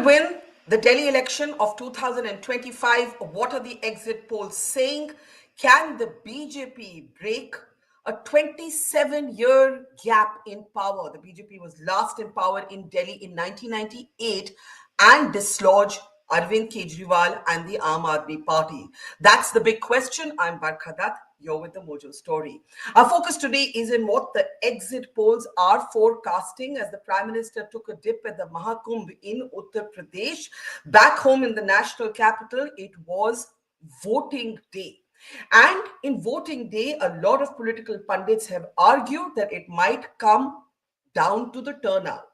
win the Delhi election of 2025? What are the exit polls saying? Can the BJP break a 27-year gap in power? The BJP was last in power in Delhi in 1998 and dislodge Arvind Kejriwal and the Aam Aadmi Party. That's the big question. I'm Barkha. You're with the Mojo Story. Our focus today is in what the exit polls are forecasting as the Prime Minister took a dip at the Mahakumbh in Uttar Pradesh. Back home in the national capital, it was voting day. And in voting day, a lot of political pundits have argued that it might come down to the turnout.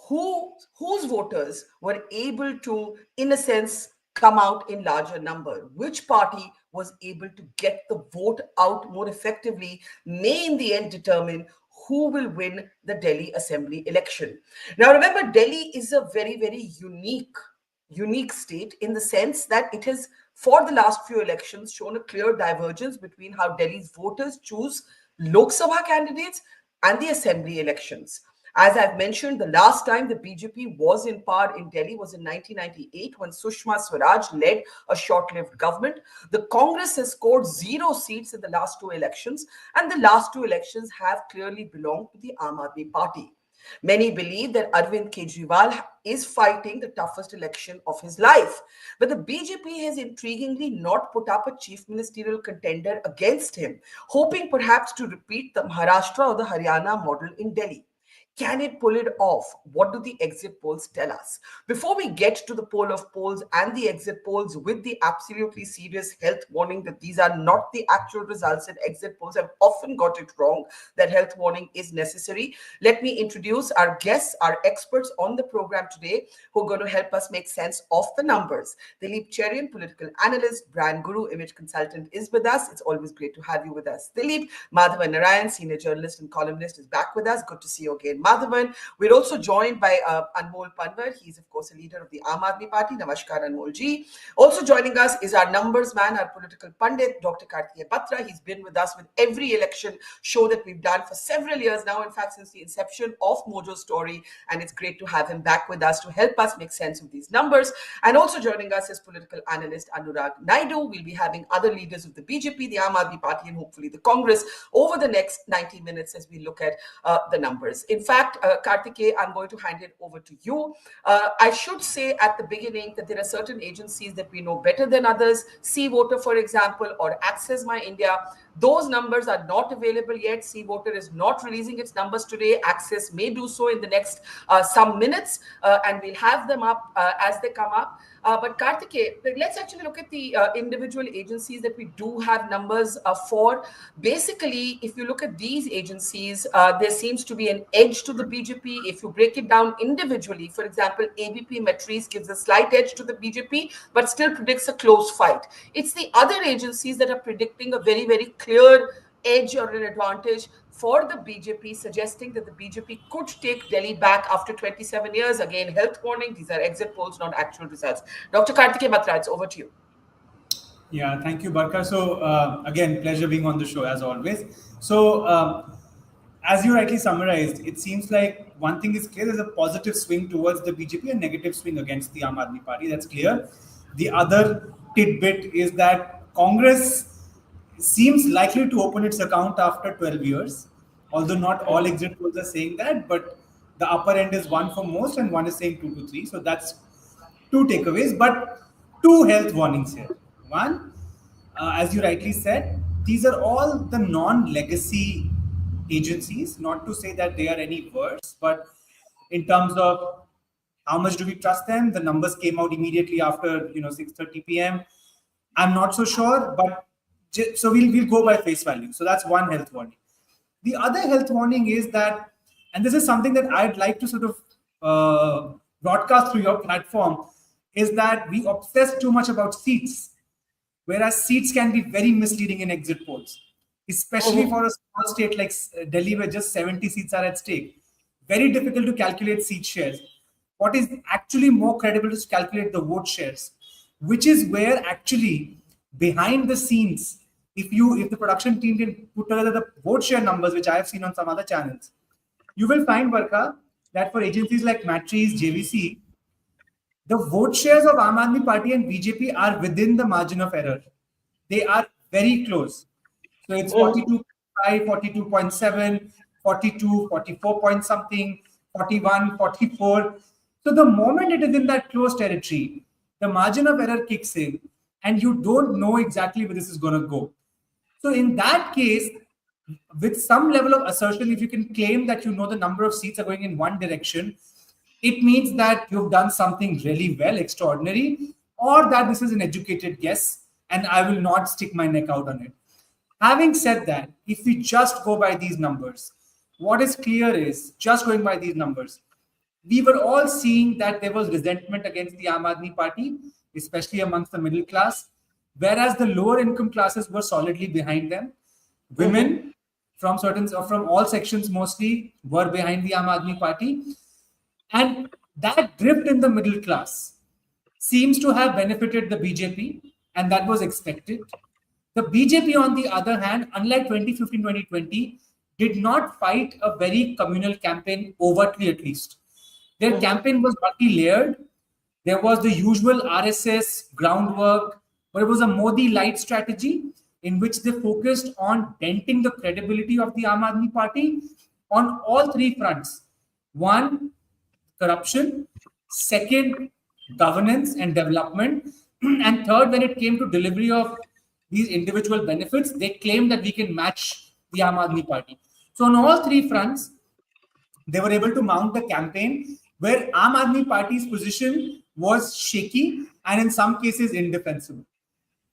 Whose voters were able to, in a sense, come out in larger number? Which party was able to get the vote out more effectively may in the end determine who will win the Delhi Assembly election. Now, remember, Delhi is a very, very unique state in the sense that it has, for the last few elections, shown a clear divergence between how Delhi's voters choose Lok Sabha candidates and the Assembly elections. As I've mentioned, the last time the BJP was in power in Delhi was in 1998 when Sushma Swaraj led a short-lived government. The Congress has scored 0 seats in the last 2 elections, and the last 2 elections have clearly belonged to the Aam Aadmi Party. Many believe that Arvind Kejriwal is fighting the toughest election of his life. But the BJP has intriguingly not put up a chief ministerial contender against him, hoping perhaps to repeat the Maharashtra or the Haryana model in Delhi. Can it pull it off? What do the exit polls tell us? Before we get to the poll of polls and the exit polls with the absolutely serious health warning that these are not the actual results, and exit polls have often got it wrong, that health warning is necessary, let me introduce our guests, our experts on the program today who are going to help us make sense of the numbers. Dilip Cherian, political analyst, brand guru, image consultant is with us. It's always great to have you with us. Dilip. Madhavan Narayan, senior journalist and columnist, is back with us. Good to see you again, Madhavan. We're also joined by Anmol Panwar. He's, of course, a leader of the Aam Aadmi Party. Namaskar, Anmol ji. Also joining us is our numbers man, our political pundit, Dr. Kartikeya Batra. He's been with us with every election show that we've done for several years now, in fact, since the inception of Mojo Story. And it's great to have him back with us to help us make sense of these numbers. And also joining us is political analyst Anurag Naidu. We'll be having other leaders of the BJP, the Aam Aadmi Party, and hopefully the Congress over the next 90 minutes as we look at the numbers. In fact, Kartikeya, I'm going to hand it over to you. I should say at the beginning that there are certain agencies that we know better than others. See Voter, for example, or Access My India. Those numbers are not available yet. See Voter is not releasing its numbers today. Access may do so in the next some minutes, and we'll have them up as they come up. But Kartikeya, let's actually look at the individual agencies that we do have numbers for. Basically, if you look at these agencies, there seems to be an edge to the BJP. If you break it down individually, for example, ABP Matrice gives a slight edge to the BJP, but still predicts a close fight. It's the other agencies that are predicting a very, very clear edge or an advantage for the BJP, suggesting that the BJP could take Delhi back after 27 years. Again, health warning, these are exit polls, not actual results. Dr. Kartikeya Batra, it's over to you. Yeah, thank you, Barkha. So, again, pleasure being on the show as always. So, as you rightly summarized, it seems like one thing is clear: there's a positive swing towards the BJP and negative swing against the Aam Aadmi Party. That's clear. The other tidbit is that Congress seems likely to open its account after 12 years, although not all exit polls are saying that, but the upper end is 1 for most and one is saying 2 to 3. So that's 2 takeaways, but 2 health warnings here. One, as you rightly said, these are all the non-legacy agencies, not to say that they are any worse, but in terms of how much do we trust them? The numbers came out immediately after 6:30 p.m. I'm not so sure, but so we'll go by face value. So that's one health warning. The other health warning is that, and this is something that I'd like to sort of broadcast through your platform, is that we obsess too much about seats, whereas seats can be very misleading in exit polls, especially for a small state like Delhi where just 70 seats are at stake. Very difficult to calculate seat shares. What is actually more credible is to calculate the vote shares, which is where actually behind the scenes, if the production team can put together the vote share numbers, which I have seen on some other channels, you will find, Barkha, that for agencies like Matrice, JVC, The vote shares of Aam Aadmi Party and BJP are within the margin of error. They are very close. So it's 42.5, 42.7, 42, 44 point something, 41, 44. So the moment it is in that close territory, the margin of error kicks in and you don't know exactly where this is going to go. So in that case, with some level of assertion, if you can claim that you know the number of seats are going in one direction, it means that you've done something really well, extraordinary, or that this is an educated guess and I will not stick my neck out on it. Having said that, if we just go by these numbers, what is clear is, just going by these numbers, we were all seeing that there was resentment against the Aam Aadmi Party, especially amongst the middle class, whereas the lower income classes were solidly behind them. Women from all sections mostly were behind the Aam Aadmi Party. And that drift in the middle class seems to have benefited the BJP, and that was expected. The BJP, on the other hand, unlike 2015-2020, did not fight a very communal campaign overtly, at least. Their campaign was multi-layered. There was the usual RSS groundwork, but it was a Modi light strategy in which they focused on denting the credibility of the Aam Aadmi Party on all three fronts. One, corruption. Second, governance and development. And third, when it came to delivery of these individual benefits, they claimed that we can match the Aam Aadmi Party. So on all three fronts, they were able to mount a campaign where Aam Aadmi Party's position was shaky and in some cases indefensible.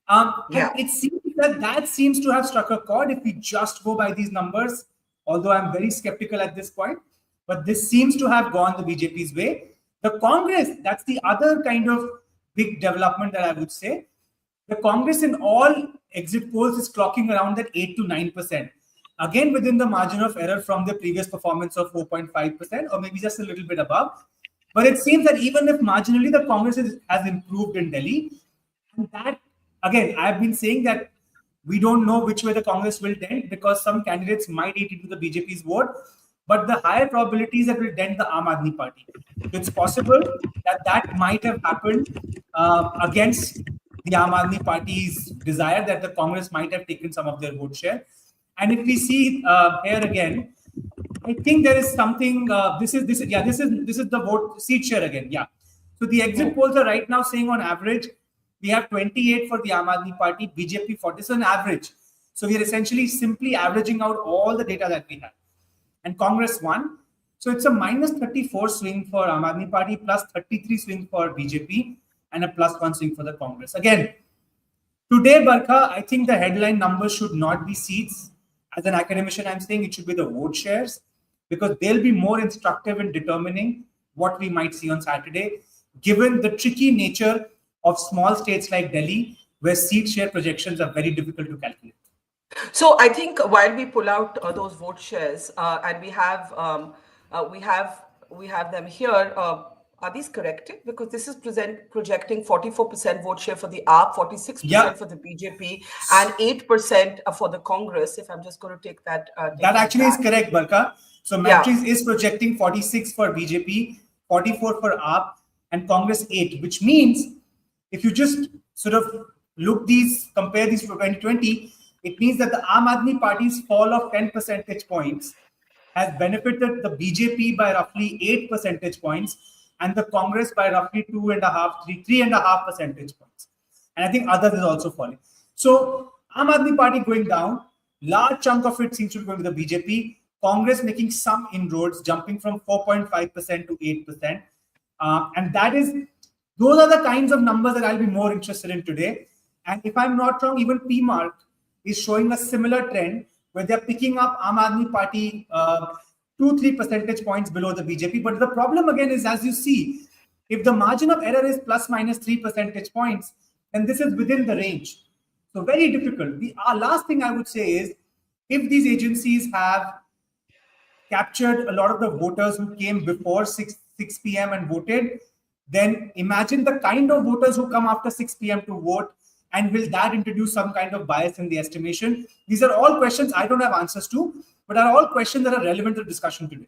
And it seems that seems to have struck a chord if we just go by these numbers, although I'm very skeptical at this point. But this seems to have gone the BJP's way. The Congress, that's the other kind of big development that I would say. The Congress in all exit polls is clocking around that 8 to 9%. Again, within the margin of error from the previous performance of 4.5%, or maybe just a little bit above. But it seems that even if marginally the Congress has improved in Delhi, and that, again, I've been saying that we don't know which way the Congress will dent because some candidates might eat into the BJP's vote, but the higher probability is that will dent the Aam Aadmi Party. It's possible that that might have happened against the Aam Aadmi Party's desire that the Congress might have taken some of their vote share. And if we see here again, I think there is something. This is the vote seat share again. Yeah. So the exit polls are right now saying on average we have 28 for the Aam Aadmi Party, BJP 40. This is an average. So we are essentially simply averaging out all the data that we have. And Congress won. So it's a minus 34 swing for Aam Aadmi Party, plus 33 swing for BJP, and a plus 1 swing for the Congress. Again, today, Barkha, I think the headline numbers should not be seats. As an academician, I'm saying it should be the vote shares because they'll be more instructive in determining what we might see on Saturday, given the tricky nature of small states like Delhi, where seat share projections are very difficult to calculate. So I think while we pull out those vote shares, and we have them here. Are these corrected? Because this is projecting 44% vote share for the AAP, 46% for the BJP, and 8% for the Congress. If I'm just going to take that. That actually is correct, Barkha. So Matrix is projecting 46 for BJP, 44 for AAP, and Congress 8, which means if you just sort of compare these for 2020, it means that the Aam Aadmi Party's fall of 10 percentage points has benefited the BJP by roughly 8 percentage points and the Congress by roughly 3.5 percentage points. And I think others is also falling. So Aam Aadmi Party going down, large chunk of it seems to be going to the BJP. Congress making some inroads, jumping from 4.5% to 8%. And those are the kinds of numbers that I'll be more interested in today. And if I'm not wrong, even PMark is showing a similar trend where they're picking up Aam Aadmi Party 2-3 percentage points below the BJP. But the problem again is, as you see, if the margin of error is plus minus 3 percentage points, then this is within the range. So very difficult. The last thing I would say is, if these agencies have captured a lot of the voters who came before 6 p.m. and voted, then imagine the kind of voters who come after 6 p.m. to vote, and will that introduce some kind of bias in the estimation? These are all questions I don't have answers to, but are all questions that are relevant to the discussion today.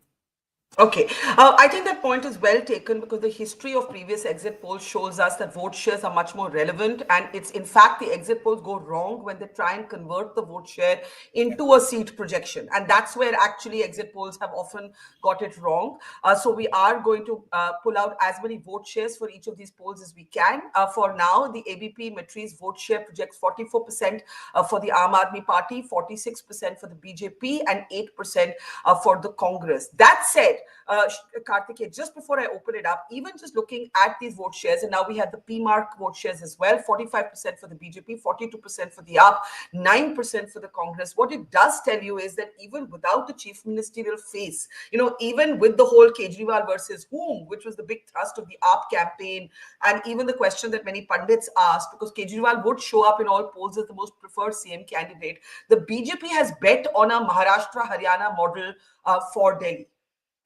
Okay, I think that point is well taken because the history of previous exit polls shows us that vote shares are much more relevant, and it's in fact the exit polls go wrong when they try and convert the vote share into a seat projection, and that's where actually exit polls have often got it wrong. So we are going to pull out as many vote shares for each of these polls as we can. For now, the ABP Matrice vote share projects 44% for the Aam Aadmi Party, 46% for the BJP, and 8% for the Congress. That said, Karthikeya, just before I open it up, even just looking at these vote shares, and now we have the P-mark vote shares as well, 45% for the BJP, 42% for the AAP, 9% for the Congress. What it does tell you is that even without the chief ministerial face, even with the whole Kejriwal versus whom, which was the big thrust of the AAP campaign, and even the question that many pundits asked, because Kejriwal would show up in all polls as the most preferred CM candidate, the BJP has bet on a Maharashtra-Haryana model for Delhi.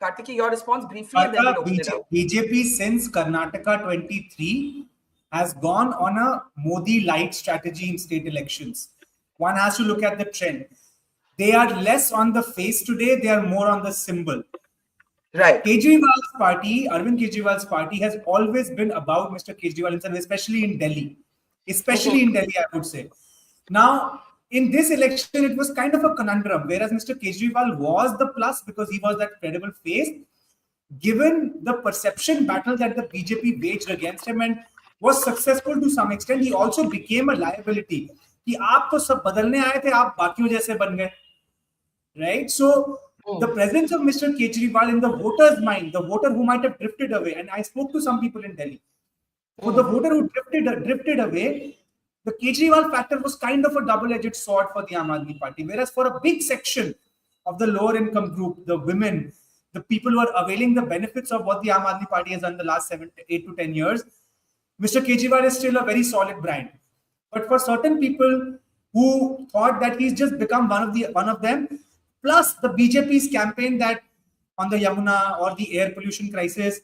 Kartikeya, your response briefly, and then we'll Barkha, open it up. BJP since Karnataka 23 has gone on a Modi light strategy in state elections. One has to look at the trend. They are less on the face today, they are more on the symbol. Right. Kejriwal's party, Arvind Kejriwal's party, has always been about Mr. Kejriwal himself, especially in Delhi. Especially in Delhi, I would say. Now, in this election, it was kind of a conundrum, whereas Mr. Kejriwal was the plus because he was that credible face. Given the perception battle that the BJP waged against him and was successful to some extent, he also became a liability. कि आप तो सब बदलने आए थे, आप बाकियों जैसे बन गए, right? So the presence of Mr. Kejriwal in the voter's mind, the voter who might have drifted away, and I spoke to some people in Delhi. For the voter who drifted away, the Kejriwal factor was kind of a double-edged sword for the Aam Aadmi Party. Whereas for a big section of the lower income group, the women, the people who are availing the benefits of what the Aam Aadmi Party has done the last 8 to 10 years, Mr. Kejriwal is still a very solid brand. But for certain people who thought that he's just become one of them, plus the BJP's campaign that on the Yamuna or the air pollution crisis,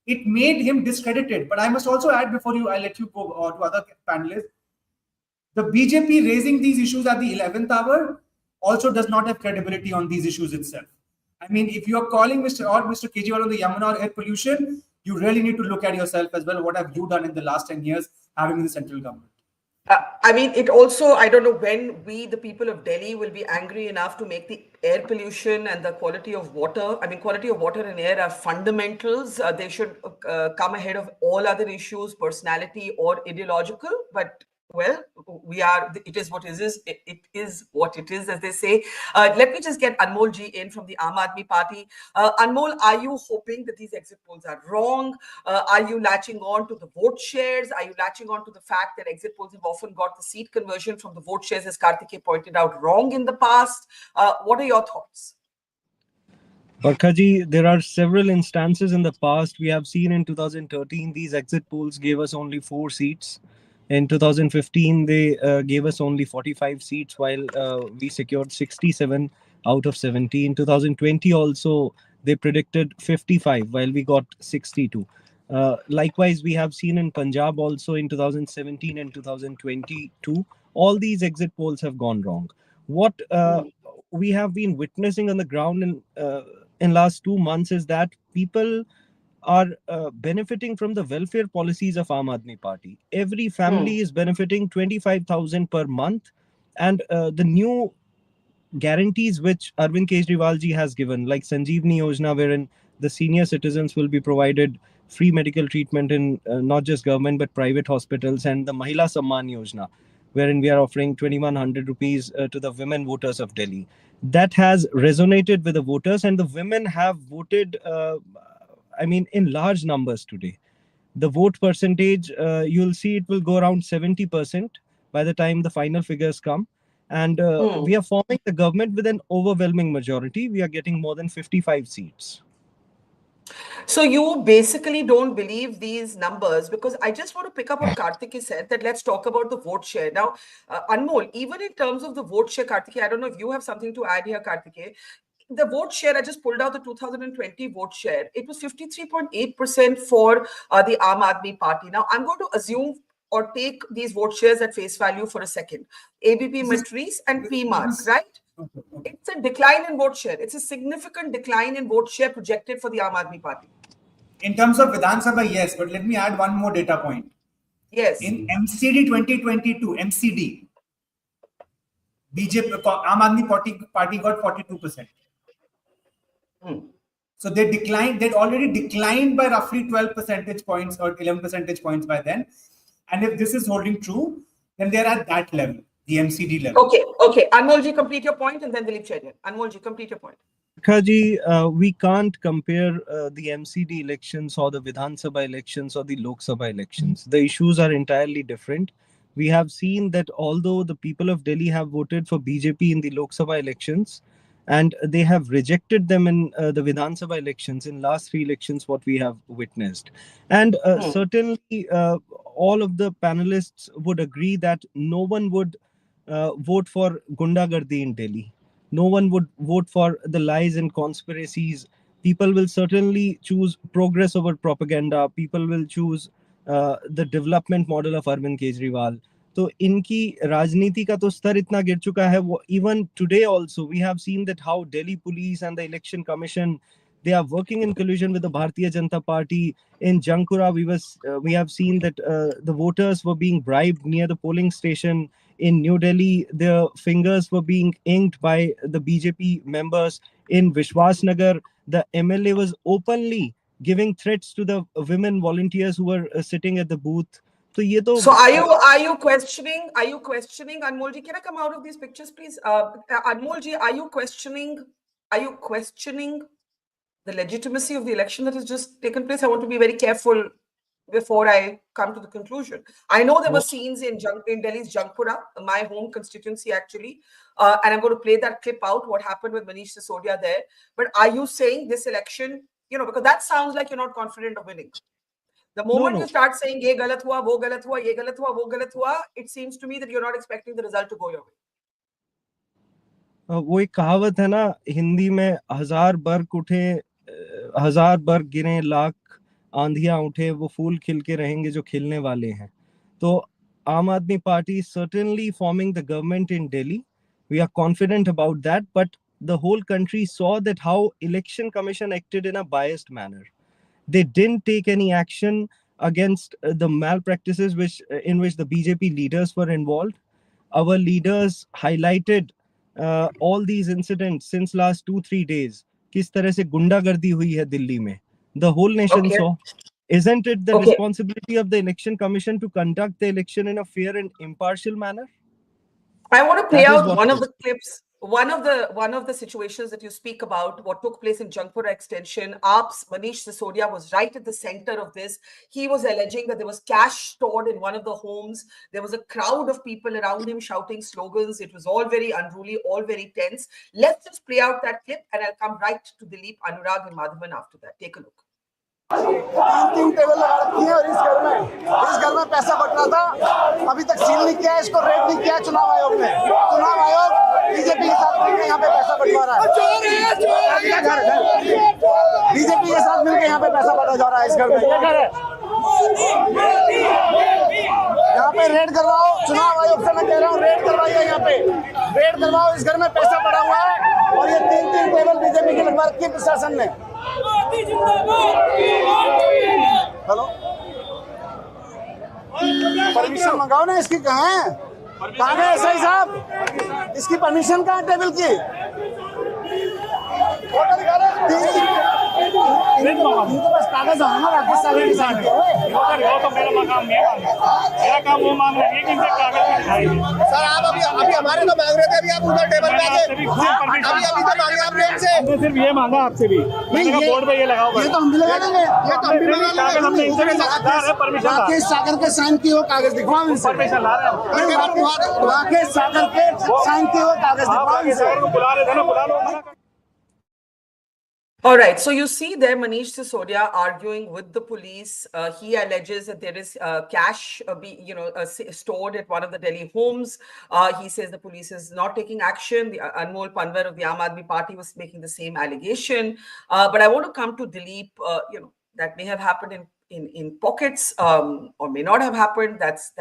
it made him discredited. But I must also add before I let you go to other panelists, the BJP raising these issues at the 11th hour also does not have credibility on these issues itself. I mean, if you are calling Mr. Kejriwal on the Yamuna or air pollution, you really need to look at yourself as well. What have you done in the last 10 years having in the central government? I mean, it also, I don't know when we, the people of Delhi, will be angry enough to make the air pollution and the quality of water. I mean, quality of water and air are fundamentals. They should come ahead of all other issues, personality or ideological. But well, it is what it is. It is what it is, as they say. Let me just get Anmol ji in from the Aam Aadmi Party. Anmol, are you hoping that these exit polls are wrong? Are you latching on to the vote shares? Are you latching on to the fact that exit polls have often got the seat conversion from the vote shares, as Kartikeya pointed out, wrong in the past? What are your thoughts? Barkhaji, there are several instances in the past. We have seen in 2013, these exit polls gave us only 4 seats. In 2015, they gave us only 45 seats, while we secured 67 out of 70. In 2020, also, they predicted 55, while we got 62. Likewise, we have seen in Punjab also in 2017 and 2022, all these exit polls have gone wrong. What we have been witnessing on the ground in last 2 months is that people are benefiting from the welfare policies of Aam Aadmi Party. Every family is benefiting 25,000 per month, and the new guarantees which Arvind Kejriwal ji has given, like Sanjeevni Yojana, wherein the senior citizens will be provided free medical treatment in not just government but private hospitals, and the Mahila Samman Yojana, wherein we are offering 2,100 rupees to the women voters of Delhi. That has resonated with the voters, and the women have voted, in large numbers today. The vote percentage, you'll see it will go around 70% by the time the final figures come. And we are forming the government with an overwhelming majority. We are getting more than 55 seats. So you basically don't believe these numbers, because I just want to pick up what Kartikeya said, that let's talk about the vote share. Now, Anmol, even in terms of the vote share, Kartikeya, I don't know if you have something to add here, Kartikeya. The vote share, I just pulled out the 2020 vote share. It was 53.8% for the Aam Aadmi Party. Now, I'm going to assume or take these vote shares at face value for a second. ABP Matrice and PMark, right? Okay. It's a decline in vote share. It's a significant decline in vote share projected for the Aam Aadmi Party. In terms of Vidhan Sabha, yes, but let me add one more data point. Yes. In MCD 2022, MCD, BJP, Aam Aadmi Party got 42%. So they declined, they'd already declined by roughly 12 percentage points or 11 percentage points by then. And if this is holding true, then they're at that level, the MCD level. Okay. Anmolji, complete your point, and then Dilip Cherian. Anmolji, complete your point. Barkha, we can't compare the MCD elections or the Vidhan Sabha elections or the Lok Sabha elections. The issues are entirely different. We have seen that although the people of Delhi have voted for BJP in the Lok Sabha elections, and they have rejected them in the Vidhan Sabha elections, in last three elections, what we have witnessed. And certainly, all of the panelists would agree that no one would vote for Gundagardi in Delhi. No one would vote for the lies and conspiracies. People will certainly choose progress over propaganda. People will choose the development model of Arvind Kejriwal. तो इनकी राजनीति का तो स्तर इतना गिर चुका है वो even today also we have seen that how Delhi police and the election commission they are working in collusion with the Bharatiya Janata Party. In Jankura we have seen that the voters were being bribed near the polling station. In New Delhi, their fingers were being inked by the BJP members. In Vishwasnagar, the MLA was openly giving threats to the women volunteers who were sitting at the booth. So are you questioning Anmolji? Can I come out of these pictures, please? Anmolji, are you questioning the legitimacy of the election that has just taken place? I want to be very careful before I come to the conclusion. I know there were scenes in Delhi's Jankpura, my home constituency actually, and I'm going to play that clip out, what happened with Manish Sisodia there. But are you saying this election, because that sounds like you're not confident of winning. The moment you start saying ye galat hua, wo galat hua, ye galat hua, wo galat hua, it seems to me that you're not expecting the result to go your way. वो एक कहावत है ना हिंदी में हजार बर्क उठे हजार बर्क गिरे लाख आंधियां उठे वो फूल खिल के रहेंगे जो खिलने वाले हैं तो आम आदमी party certainly forming the government in Delhi. We are confident about that, but the whole country saw that how election commission acted in a biased manner. They didn't take any action against the malpractices in which the BJP leaders were involved. Our leaders highlighted all these incidents since last 2-3 days. किस तरह से गुंडागर्दी हुई है दिल्ली में. The whole nation saw. Isn't it the responsibility of the election commission to conduct the election in a fair and impartial manner? I want to play out one of the clips. One of the situations that you speak about, what took place in Jankpura extension, AAP's Manish Sisodia was right at the center of this. He was alleging that there was cash stored in one of the homes. There was a crowd of people around him shouting slogans. It was all very unruly, all very tense. Let's just play out that clip and I'll come right to Dilip, Anurag and Madhavan after that. Take a look. 3 table लगा रखी है और इस घर में पैसा but रहा था अभी तक सील नहीं किया इसको रेड नहीं किया चुनाव आयोग ने चुनाव आयोग बीजेपी के साथ मिलकर यहाँ पे पैसा बंटवा रहा है बीजेपी के साथ मिलकर यहाँ पे पैसा बांटा जा रहा है इस घर में ये घर है यहाँ पे रेड करवाओ चुनाव आयोग से मैं कह रहा हूँ रेड करवाइए यहाँ पे रेड करवाओ इस घर में पैसा पड़ा हुआ है और ये 3 टेबल बीजेपी की लगवा रखी है प्रशासन ने हेलो परमिशन मंगाओ ना इसकी कहाँ है एसआई साहब इसकी परमिशन कहाँ है टेबल की इनके पास कागज है ना राकेश सागर के साथ तो मेरा काम नहीं है मेरा काम वो मांग रहे हैं कि इनसे कागज दिखाइए सर आप अभी हमारे तो मांग रहे थे अभी आप उधर टेबल पे आके अभी तो मांगे आप रेट से हमने सिर्फ ये मांगा आपसे भी मैंने बोर्ड पे ये लगाओ ये तो हम भी लगा देंगे ये तो हम भी लगा देंगे हमने इनसे परमिशन राकेश सागर के साइन किए हुए कागज दिखवाओ इनसे परमिशन ला रहे हैं राकेश सागर के साइन किए हुए कागज दिखवाओ इनसे बुला रहे थे ना बुला लो All right, so you see there Manish Sisodia arguing with the police. He alleges that there is cash stored at one of the Delhi homes. He says the police is not taking action. The Anmol Panwar of the Aam Aadmi Party was making the same allegation. But I want to come to Dilip. That may have happened in pockets or may not have happened. That's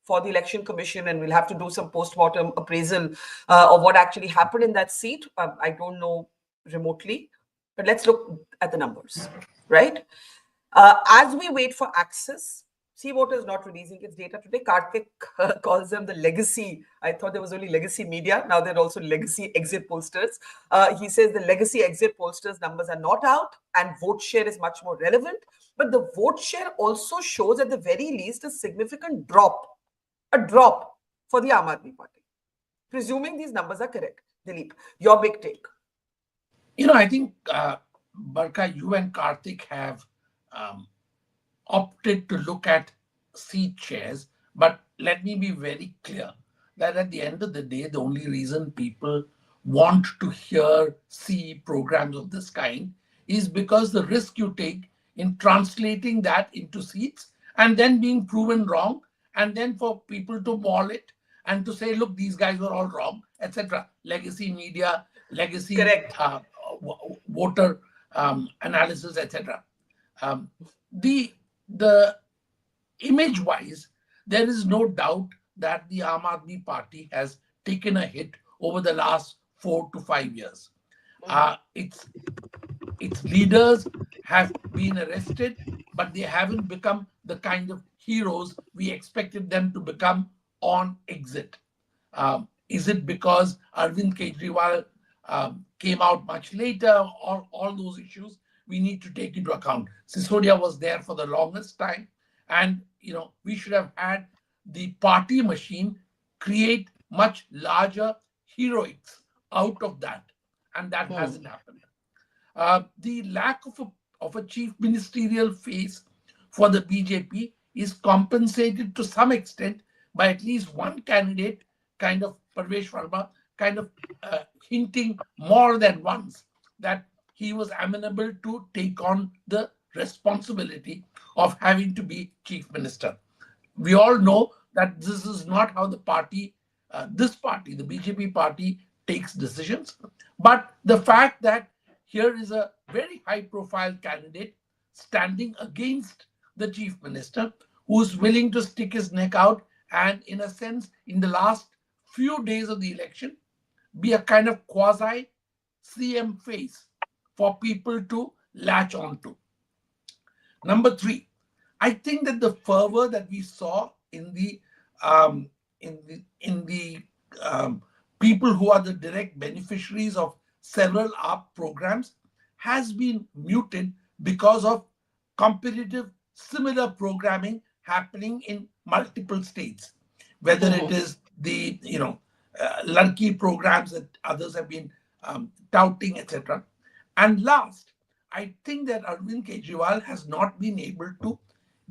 for the election commission, and we'll have to do some post-mortem appraisal of what actually happened in that seat. I don't know remotely, but let's look at the numbers, right? As we wait for access, C Voter is not releasing its data today. Karthik calls them the legacy. I thought there was only legacy media. Now they're also legacy exit pollsters. He says the legacy exit pollsters numbers are not out and vote share is much more relevant. But the vote share also shows at the very least a significant drop for the Aam Aadmi Party. Presuming these numbers are correct. Dilip, your big take. I think, Barkha, you and Karthik have opted to look at seat shares, but let me be very clear that at the end of the day, the only reason people want to see programs of this kind is because the risk you take in translating that into seats and then being proven wrong, and then for people to maul it and to say, look, these guys were all wrong, etc. Legacy media, legacy voter analysis, etc. The image-wise, there is no doubt that the Aam Aadmi Party has taken a hit over the last 4 to 5 years. Its leaders have been arrested, but they haven't become the kind of heroes we expected them to become on exit. Is it because Arvind Kejriwal came out much later, or all those issues we need to take into account? Sisodia was there for the longest time, and we should have had the party machine create much larger heroics out of that, and that hasn't happened. The lack of a chief ministerial face for the BJP is compensated to some extent by at least one candidate, kind of Parvesh Verma, kind of hinting more than once that he was amenable to take on the responsibility of having to be chief minister. We all know that this is not how the party, the BJP party, takes decisions. But the fact that here is a very high-profile candidate standing against the chief minister, who's willing to stick his neck out and, in a sense, in the last few days of the election, be a kind of quasi-CM face for people to latch onto. Number 3, I think that the fervor that we saw in the people who are the direct beneficiaries of several AAP programs has been muted because of competitive similar programming happening in multiple states, whether it is the Lanki programs that others have been touting, etc. And last, I think that Arvind Kejriwal has not been able to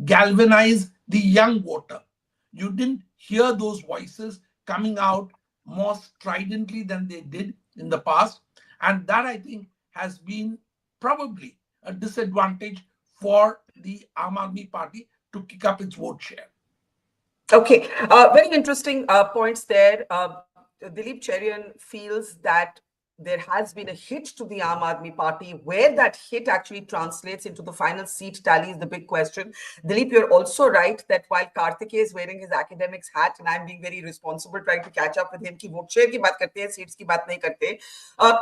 galvanize the young voter. You didn't hear those voices coming out more stridently than they did in the past. And that, I think, has been probably a disadvantage for the Aam Aadmi Party to kick up its vote share. Okay, very interesting points there. Dilip Cherian feels that there has been a hit to the Aam Aadmi Party. Where that hit actually translates into the final seat tally is the big question. Dilip, you're also right that while Karthikeya is wearing his academics hat and I'm being very responsible trying to catch up with him ki vote share ki baat karte hain, seats ki baat nahi karte.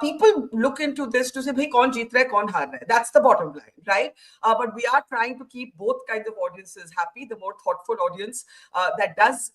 People look into this to say, bhai, kaun jeet raha hai, kaun haar raha hai. That's the bottom line, right? But we are trying to keep both kinds of audiences happy. The more thoughtful audience that does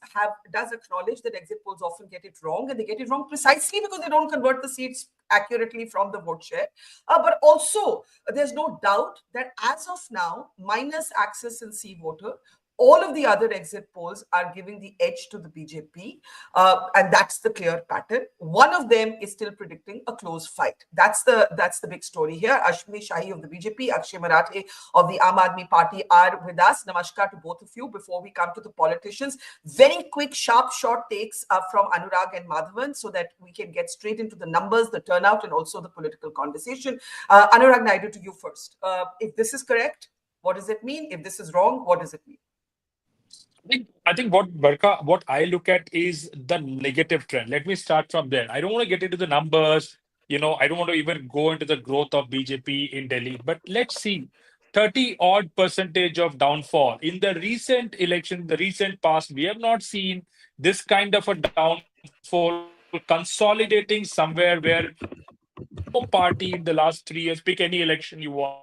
acknowledge that exit polls often get it wrong, and they get it wrong precisely because they don't convert the seats accurately from the vote share. But also, there's no doubt that as of now, minus Access and C Voter, all of the other exit polls are giving the edge to the BJP, and that's the clear pattern. One of them is still predicting a close fight. That's the big story here. Ashwini Shahi of the BJP, Akshay Marathe of the Aam Aadmi Party are with us. Namaskar to both of you. Before we come to the politicians, very quick, sharp, short takes from Anurag and Madhavan so that we can get straight into the numbers, the turnout, and also the political conversation. Anurag Naidu, to you first. If this is correct, what does it mean? If this is wrong, what does it mean? I think what Barkha, what I look at is the negative trend. Let me start from there. I don't want to get into the numbers. I don't want to even go into the growth of BJP in Delhi. But let's see 30 odd percentage of downfall. In the recent election, the recent past, we have not seen this kind of a downfall consolidating somewhere where no party in the last 3 years, pick any election you want,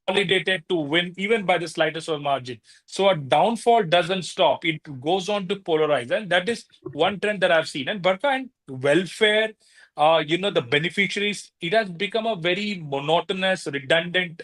consolidated to win even by the slightest of margin. So a downfall doesn't stop. It goes on to polarize. And that is one trend that I've seen. And Barkha, and welfare, the beneficiaries, it has become a very monotonous, redundant,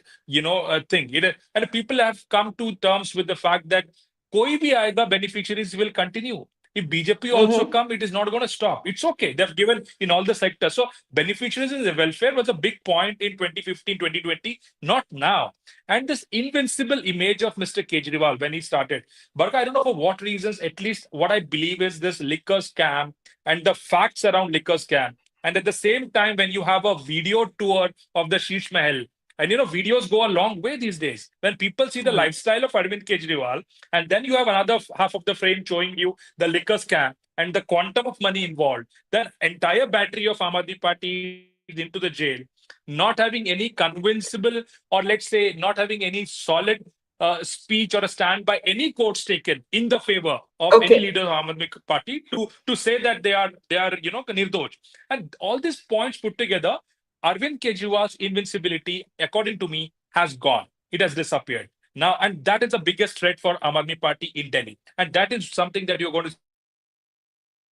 thing. And people have come to terms with the fact that koi bhi aega, beneficiaries will continue. If BJP also Mm-hmm. come, it is not going to stop. It's okay. They've given in all the sectors. So beneficiaries in the welfare was a big point in 2015, 2020, not now. And this invincible image of Mr. Kejriwal when he started. Barka, I don't know for what reasons, at least what I believe is this liquor scam and the facts around liquor scam. And at the same time, when you have a video tour of the Sheesh Mahal, and videos go a long way these days. When people see the lifestyle of Arvind Kejriwal, and then you have another half of the frame showing you the liquor scam and the quantum of money involved, the entire battery of Aam Aadmi Party is into the jail, not having any convincible, or let's say not having any solid speech or a stand by any courts taken in the favor of any Okay. leader of Aam Aadmi Party to say that they are nirdosh. And all these points put together, Arvind Kejriwal's invincibility, according to me, has gone. It has disappeared. Now, and that is the biggest threat for Aam Aadmi Party in Delhi. And that is something that you're going to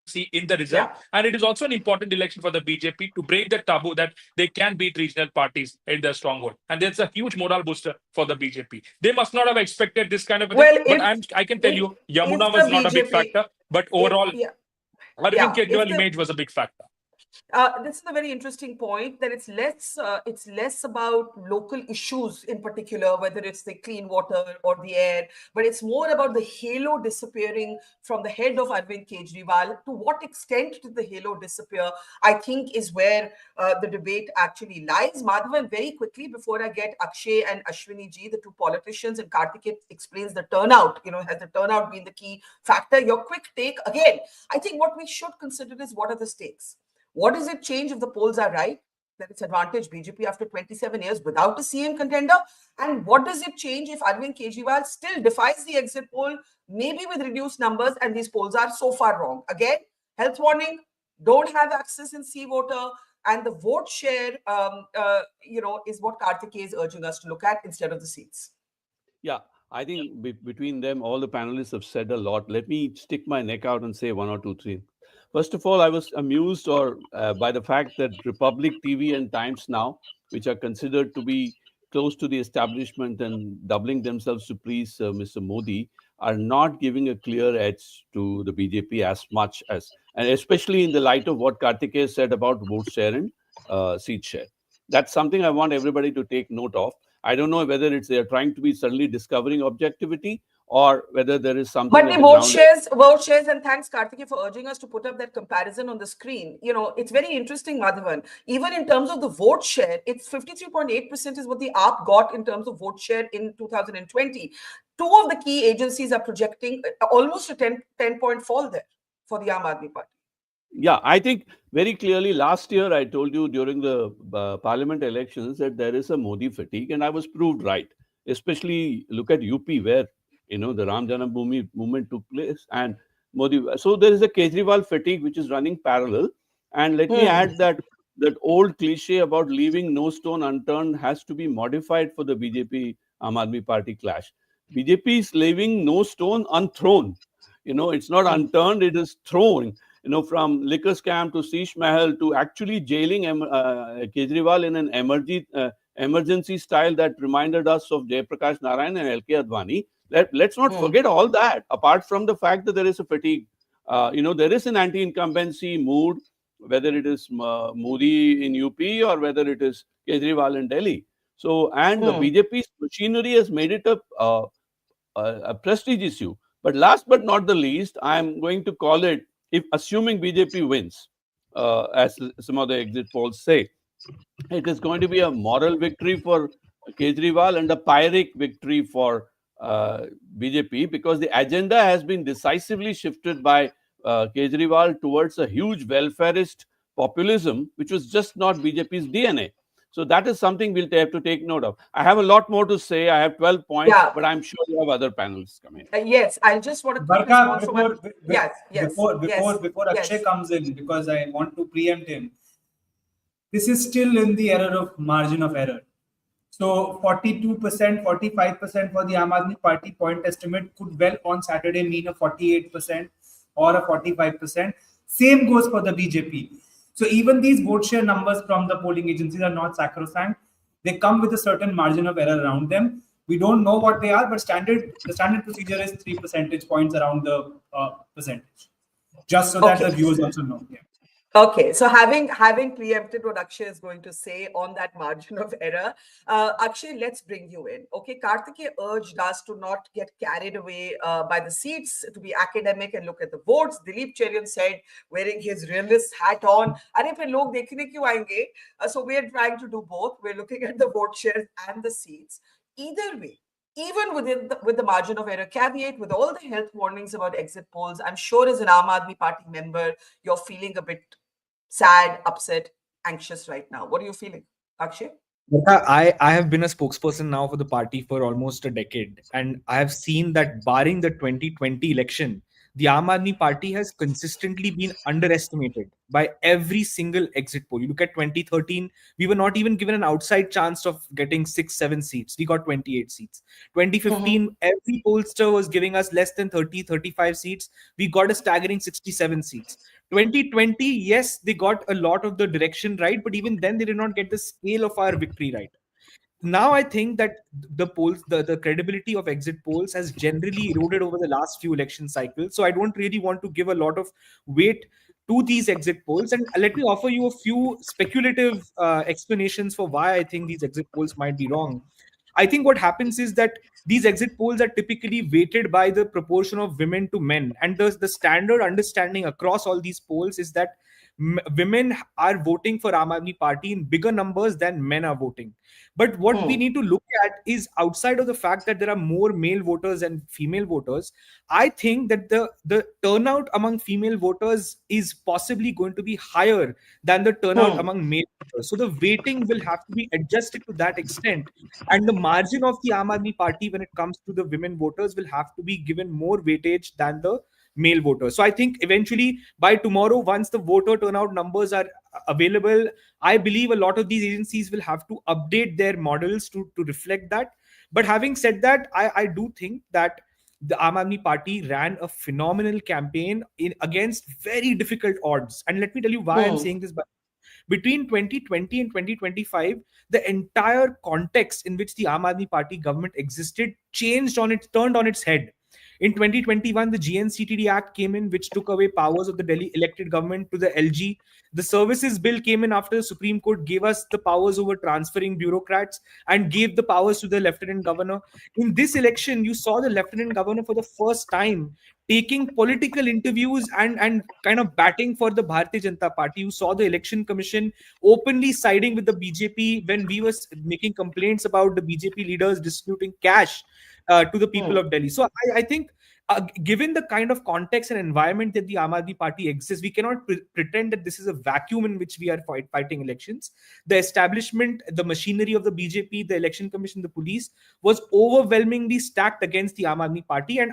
see in the result. And it is also an important Yeah. election for the BJP to break the taboo that they can beat regional parties in their stronghold. And that's a huge moral booster for the BJP. They must not have expected this kind of a thing, but Well, I can tell you, Yamuna was not a if big the factor, BJP, but overall, yeah, Arvind yeah, Kejriwal if image the was a big factor. this is a very interesting point that it's less about local issues in particular, whether it's the clean water or the air, but it's more about the halo disappearing from the head of Arvind Kejriwal. To what extent did the halo disappear? I think is where the debate actually lies. Madhavan, very quickly before I get Akshay and Ashwini ji, the two politicians, and Karthik explains the turnout. Has the turnout been the key factor? Your quick take again. I think what we should consider is what are the stakes. What does it change if the polls are right, that it's advantage BJP after 27 years without a CM contender? And what does it change if Arvind Kejriwal still defies the exit poll, maybe with reduced numbers, and these polls are so far wrong? Again, health warning, don't have access in sea water, and the vote share, is what Karthik is urging us to look at instead of the seats. Yeah, I think between them, all the panelists have said a lot. Let me stick my neck out and say one or two things. First of all, I was amused by the fact that Republic TV and Times Now, which are considered to be close to the establishment and doubling themselves to please Mr. Modi, are not giving a clear edge to the BJP as much as, and especially in the light of what Kartikeya said about vote share and seat share. That's something I want everybody to take note of. I don't know whether it's they're trying to be suddenly discovering objectivity or whether there is something But at the the vote ground. shares, vote shares, and thanks Karthik for urging us to put up that comparison on the screen. It's very interesting, Madhavan. Even in terms of the vote share, it's 53.8% is what the AAP got in terms of vote share in 2020. Two of the key agencies are projecting almost a 10-point fall there for the Aam Aadmi Party. Yeah, I think very clearly last year I told you during the parliament elections that there is a Modi fatigue, and I was proved right. Especially look at UP where the Ram Janambhoomi movement took place, and Modi. So there is a Kejriwal fatigue which is running parallel. And let me Hmm. add that old cliche about leaving no stone unturned has to be modified for the BJP Aam Aadmi Party clash. BJP is leaving no stone unthrown. It's not unturned; it is thrown. From liquor scam to Sheesh Mahal to actually jailing Kejriwal in an emergency style that reminded us of Jayaprakash Narayan and L.K. Advani. Let's not forget all that, apart from the fact that there is a fatigue. There is an anti-incumbency mood, whether it is Modi in UP or whether it is Kejriwal in Delhi. So, and the BJP's machinery has made it a prestige issue. But last but not the least, I'm going to call it, if assuming BJP wins, as some of the exit polls say, it is going to be a moral victory for Kejriwal and a pyrrhic victory for BJP, because the agenda has been decisively shifted by Kejriwal towards a huge welfarist populism, which was just not BJP's DNA. So that is something we'll have to take note of. I have a lot more to say. I have 12 points, Yeah. but I'm sure you have other panels coming. Yes, I just want a quick Barkha, response from a... Yes, yes, yes, before Akshay yes. comes in, because I want to preempt him, this is still in the error of margin of error. So 42%, 45% for the Aam Aadmi Party point estimate could well on Saturday mean a 48% or a 45%. Same goes for the BJP. So even these vote share numbers from the polling agencies are not sacrosanct. They come with a certain margin of error around them. We don't know what they are, but the standard procedure is 3 percentage points around the percentage. Just so that Okay. the viewers also know. Yeah. Okay, so having preempted what Akshay is going to say on that margin of error, Akshay, let's bring you in. Okay, Karthikeya urged us to not get carried away by the seats, to be academic and look at the votes. Dilip Cherian said, wearing his realist hat on, "Arey phir log dekhne kyun aayenge?" So we're trying to do both. We're looking at the vote shares and the seats. Either way, even with the margin of error caveat, with all the health warnings about exit polls, I'm sure as an Aam Aadmi Party member, you're feeling a bit sad, upset, anxious right now. What are you feeling, Akshay? I have been a spokesperson now for the party for almost a decade, and I have seen that barring the 2020 election, the Aam Aadmi Party has consistently been underestimated by every single exit poll. You look at 2013, we were not even given an outside chance of getting 6, 7 seats. We got 28 seats. 2015, every pollster was giving us less than 30, 35 seats. We got a staggering 67 seats. 2020, yes, they got a lot of the direction right, but even then they did not get the scale of our victory right. Now I think that the polls, the credibility of exit polls has generally eroded over the last few election cycles. So I don't really want to give a lot of weight to these exit polls. And let me offer you a few speculative explanations for why I think these exit polls might be wrong. I think what happens is that these exit polls are typically weighted by the proportion of women to men. And the standard understanding across all these polls is that women are voting for Aam Aadmi Party in bigger numbers than men are voting. But what we need to look at is, outside of the fact that there are more male voters and female voters, I think that the turnout among female voters is possibly going to be higher than the turnout among male voters. So the weighting will have to be adjusted to that extent. And the margin of the Aam Aadmi Party when it comes to the women voters will have to be given more weightage than the male voters. So I think eventually by tomorrow, once the voter turnout numbers are available, I believe a lot of these agencies will have to update their models to reflect that. But having said that, I do think that the Aam Aadmi Party ran a phenomenal campaign against very difficult odds. And let me tell you why I'm saying this. But between 2020 and 2025, the entire context in which the Aam Aadmi Party government existed turned on its head. In 2021, the GNCTD Act came in, which took away powers of the Delhi elected government to the LG. The Services Bill came in after the Supreme Court gave us the powers over transferring bureaucrats and gave the powers to the Lieutenant Governor. In this election, you saw the Lieutenant Governor for the first time taking political interviews and kind of batting for the Bharatiya Janata Party. You saw the Election Commission openly siding with the BJP when we were making complaints about the BJP leaders distributing cash to the people of Delhi. So I think given the kind of context and environment that the Aam Aadmi Party exists, we cannot pretend that this is a vacuum in which we are fighting elections. The establishment, the machinery of the BJP, the Election Commission, the police was overwhelmingly stacked against the Aam Aadmi Party. And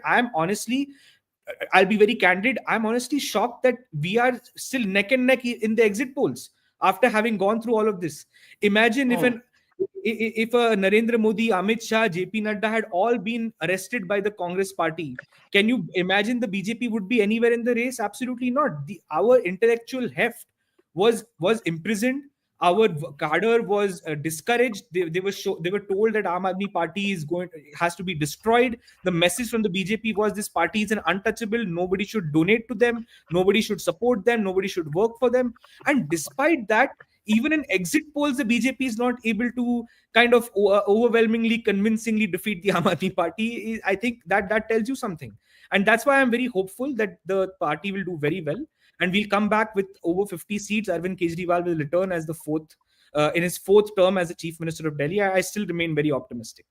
I'll be very candid, I'm honestly shocked that we are still neck and neck in the exit polls after having gone through all of this. Imagine if Narendra Modi, Amit Shah, JP Nadda had all been arrested by the Congress party. Can you imagine the BJP would be anywhere in the race? Absolutely not. Our intellectual heft was imprisoned. Our cadre was discouraged. They were told that Aam Aadmi Party has to be destroyed. The message from the BJP was this party is an untouchable. Nobody should donate to them. Nobody should support them. Nobody should work for them. And despite that, even in exit polls, the BJP is not able to kind of overwhelmingly, convincingly defeat the Aam Aadmi Party. I think that tells you something. And that's why I'm very hopeful that the party will do very well. And we'll come back with over 50 seats. Arvind Kejriwal will return as in his fourth term as the Chief Minister of Delhi. I still remain very optimistic.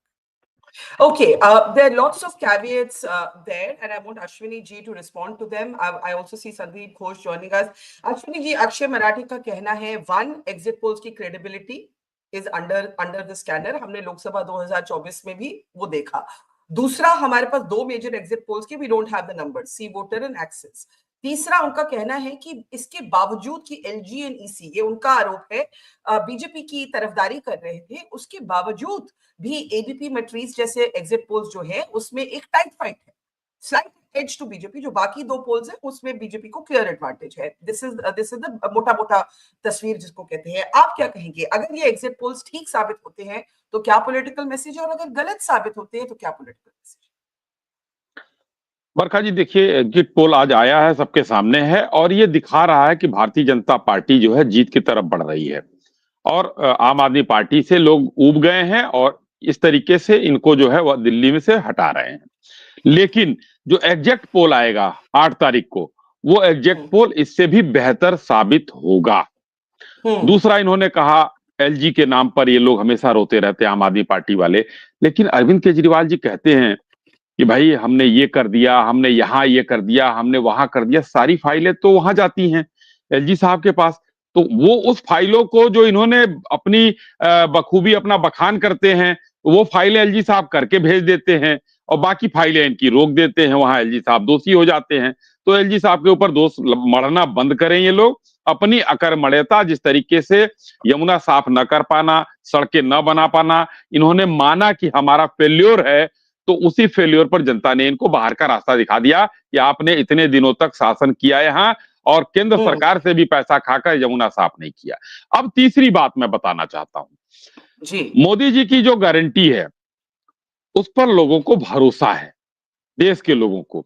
Okay, there are lots of caveats there, and I want Ashwini ji to respond to them. I also see Sandeep Ghosh joining us. Ashwini ji, Akshay Marathi ka कहना है, one, exit polls की credibility is under the scanner. हमने लोकसभा 2024 में भी वो देखा. दूसरा, हमारे पास 2 मेजर एग्जिट पोल्स के, we don't have the number, C voter and Axis. तीसरा, उनका कहना है कि इसके बावजूद कि एलजी एंड ईसी, ये उनका आरोप है, बीजेपी की तरफदारी कर रहे थे, उसके बावजूद भी एबीपी मैट्रिक्स जैसे एग्जिट पोल्स जो है उसमें एक टाइट फाइट है, स्लाइट एज टू बीजेपी. जो बाकी 2 पोल्स है उसमें बीजेपी को क्लियर एडवांटेज है. दिस इज द मोटा तस्वीर जिसको कहते हैं. आप क्या कहेंगे, अगर ये एग्जिट पोल्स ठीक साबित होते हैं तो क्या पॉलिटिकल मैसेज, और अगर गलत साबित होते हैं तो क्या पॉलिटिकल मैसेज? बरखा जी, देखिए, एग्जिट पोल आज आया है, सबके सामने है, और ये दिखा रहा है कि भारतीय जनता पार्टी जो है जीत की तरफ बढ़ रही है, और आम आदमी पार्टी से लोग ऊब गए हैं, और इस तरीके से इनको जो है वह दिल्ली में से हटा रहे हैं. लेकिन जो एग्जैक्ट पोल आएगा 8 तारीख को, वो एग्जैक्ट पोल इससे भी बेहतर साबित होगा. दूसरा, इन्होंने कहा एलजी के नाम पर ये लोग हमेशा रोते रहते हैं आम आदमी पार्टी वाले, लेकिन अरविंद केजरीवाल जी कहते हैं कि भाई हमने ये कर दिया, हमने यहाँ ये कर दिया, हमने वहां कर दिया. सारी फाइलें तो वहां जाती हैं एलजी साहब के पास, तो वो उस फाइलों को जो इन्होंने अपनी बखूबी अपना बखान करते हैं, वो फाइलें एलजी साहब करके भेज देते हैं, और बाकी फाइलें इनकी रोक देते हैं. वहां एलजी साहब दोषी हो जाते हैं. तो एलजी साहब के ऊपर दोष मढ़ना बंद करें ये लोग. अपनी अकर्मण्यता, जिस तरीके से यमुना साफ न कर पाना, सड़कें न बना पाना, इन्होंने माना कि हमारा फेल्योर है, तो उसी फेल्योर पर जनता ने इनको बाहर का रास्ता दिखा दिया कि आपने इतने दिनों तक शासन किया यहां, और केंद्र सरकार से भी पैसा खाकर यमुना साफ नहीं किया. अब तीसरी बात मैं बताना चाहता हूं जी. मोदी जी की जो गारंटी है उस पर लोगों को भरोसा है, देश के लोगों को.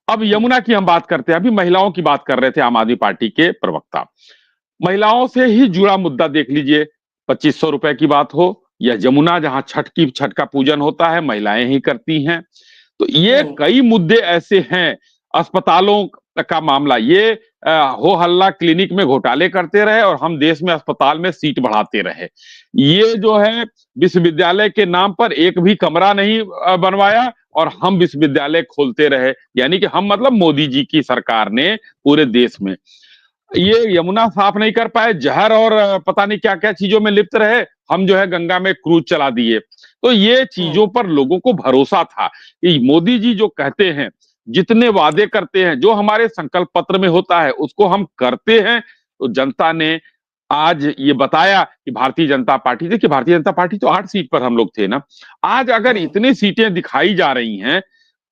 अब यमुना की हम बात करते हैं, अभी महिलाओं की बात कर रहे थे आम आदमी पार्टी के प्रवक्ता. महिलाओं से ही जुड़ा मुद्दा देख लीजिए, 2500 रुपए की बात हो, या जमुना जहां छठ का पूजन होता है, महिलाएं ही करती हैं. तो ये कई मुद्दे ऐसे हैं. अस्पतालों का मामला, ये हो हल्ला क्लिनिक में घोटाले करते रहे, और हम देश में अस्पताल में सीट बढ़ाते रहे. ये जो है विश्वविद्यालय के नाम पर एक भी कमरा नहीं बनवाया, और हम विश्वविद्यालय खोलते रहे. यानी कि हम मतलब मोदी जी की सरकार ने पूरे देश में ये यमुना साफ नहीं कर पाए, जहर और पता नहीं क्या क्या चीजों में लिप्त रहे, हम जो है गंगा में क्रूज चला दिए. तो ये चीजों पर लोगों को भरोसा था कि मोदी जी जो कहते हैं, जितने वादे करते हैं, जो हमारे संकल्प पत्र में होता है उसको हम करते हैं. तो जनता ने आज ये बताया कि भारतीय जनता पार्टी, देखिए भारतीय जनता पार्टी तो 8 सीट पर हम लोग थे ना. आज अगर इतनी सीटें दिखाई जा रही हैं,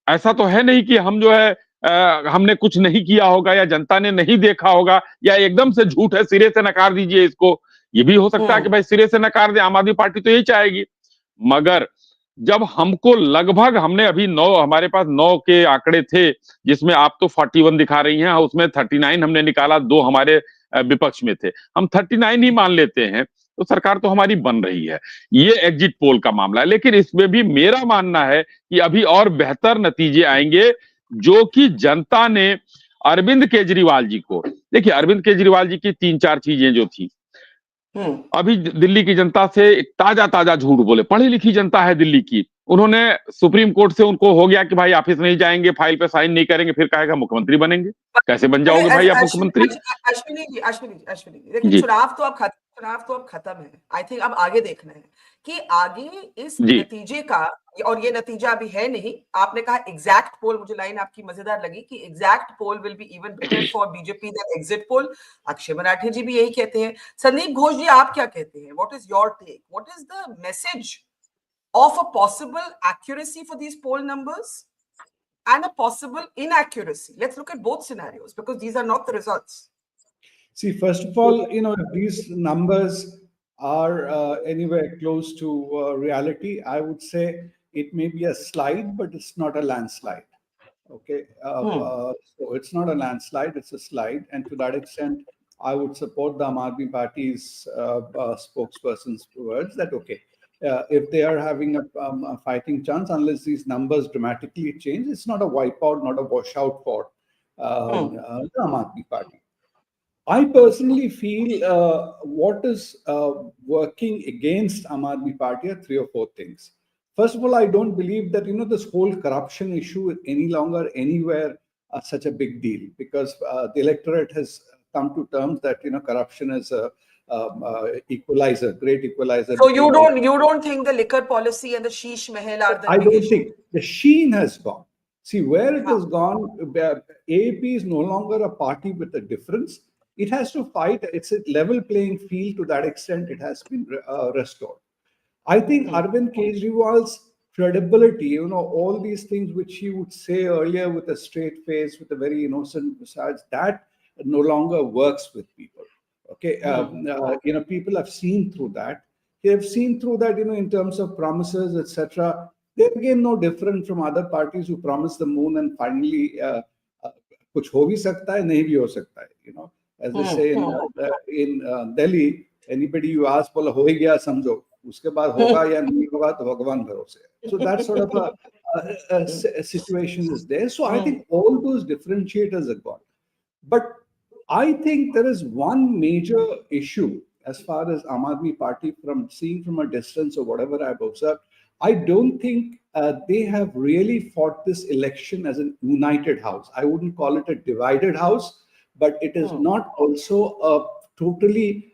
ऐसा तो है नहीं कि हम जो है हमने कुछ नहीं किया होगा, या जनता ने नहीं देखा होगा, या एकदम से झूठ है, सिरे से नकार दीजिए इसको. ये भी हो सकता है कि भाई सिरे से नकार दे, आम आदमी पार्टी तो यही चाहेगी. मगर जब हमको लगभग, हमने अभी 9, हमारे पास 9 के आंकड़े थे, जिसमें आप तो 41 दिखा रही हैं, उसमें 39 हमने निकाला, 2 हमारे विपक्ष में थे, हम 39 ही मान लेते हैं, तो सरकार तो हमारी बन रही है. ये एग्जिट पोल का मामला है. लेकिन इसमें भी मेरा मानना है कि अभी और बेहतर नतीजे आएंगे, जो कि जनता ने अरविंद केजरीवाल जी को, देखिए अरविंद केजरीवाल जी की 3-4 चीजें जो थी, अभी दिल्ली की जनता से एक ताजा झूठ बोले. पढ़ी लिखी जनता है दिल्ली की, उन्होंने सुप्रीम कोर्ट से उनको हो गया कि भाई ऑफिस नहीं जाएंगे, फाइल पे साइन नहीं करेंगे, फिर कहेगा मुख्यमंत्री बनेंगे. कैसे बन जाओगे भाई आप मुख्यमंत्री? अश्विनी जी, देखिए चुनाव तो अब खत्म है. आई थिंक अब आगे देखना है कि आगे इस नतीजे का, और ये नतीजा अभी है नहीं. आपने कहा एग्जैक्ट पोल, मुझे लाइन आपकी मजेदार लगी कि exact poll will be even better for BJP than exit poll. Akshay Marathe ji भी यही कहते हैं. संदीप घोष जी, आप क्या कहते हैं? What is your take? What is the message of a possible accuracy for these poll numbers and a possible inaccuracy? Let's look at both scenarios, because these are not the results. See, first of all, if these numbers are anywhere close to reality, I would say it may be a slide, but it's not a landslide. Okay. So it's not a landslide, it's a slide. And to that extent, I would support the Aam Aadmi Party's spokesperson's words that, okay, if they are having a fighting chance, unless these numbers dramatically change, it's not a wipeout, not a washout for the Aam Aadmi Party. I personally feel what is working against Aam Aadmi Party are 3 or 4 things. First of all, I don't believe that this whole corruption issue is any longer anywhere such a big deal, because the electorate has come to terms that corruption is equalizer, great equalizer. So you don't think the liquor policy and the sheesh mahal are the I big don't issue? think the sheen has gone. See where it Huh. has gone. AAP is no longer a party with a difference. It has to fight. It's a level playing field to that extent. It has been restored. I think Arvind Kejriwal's credibility, all these things which he would say earlier with a straight face, with a very innocent visage, that no longer works with people. Okay, people have seen through that. They have seen through that, in terms of promises, etc. They're again no different from other parties who promise the moon and finally कुछ हो भी सकता है नहीं भी हो सकता है as they say in Delhi, anybody you ask बोला हो ही गया समझो उसके बाद होगा या नहीं होगा तो भगवान भरोसे so that sort of a situation is there. So I think all those differentiators are gone, but I think there is one major issue as far as Aam Aadmi Party, from seeing from a distance or whatever I've observed. I don't think they have really fought this election as a united house. I wouldn't call it a divided house, but it is not also a totally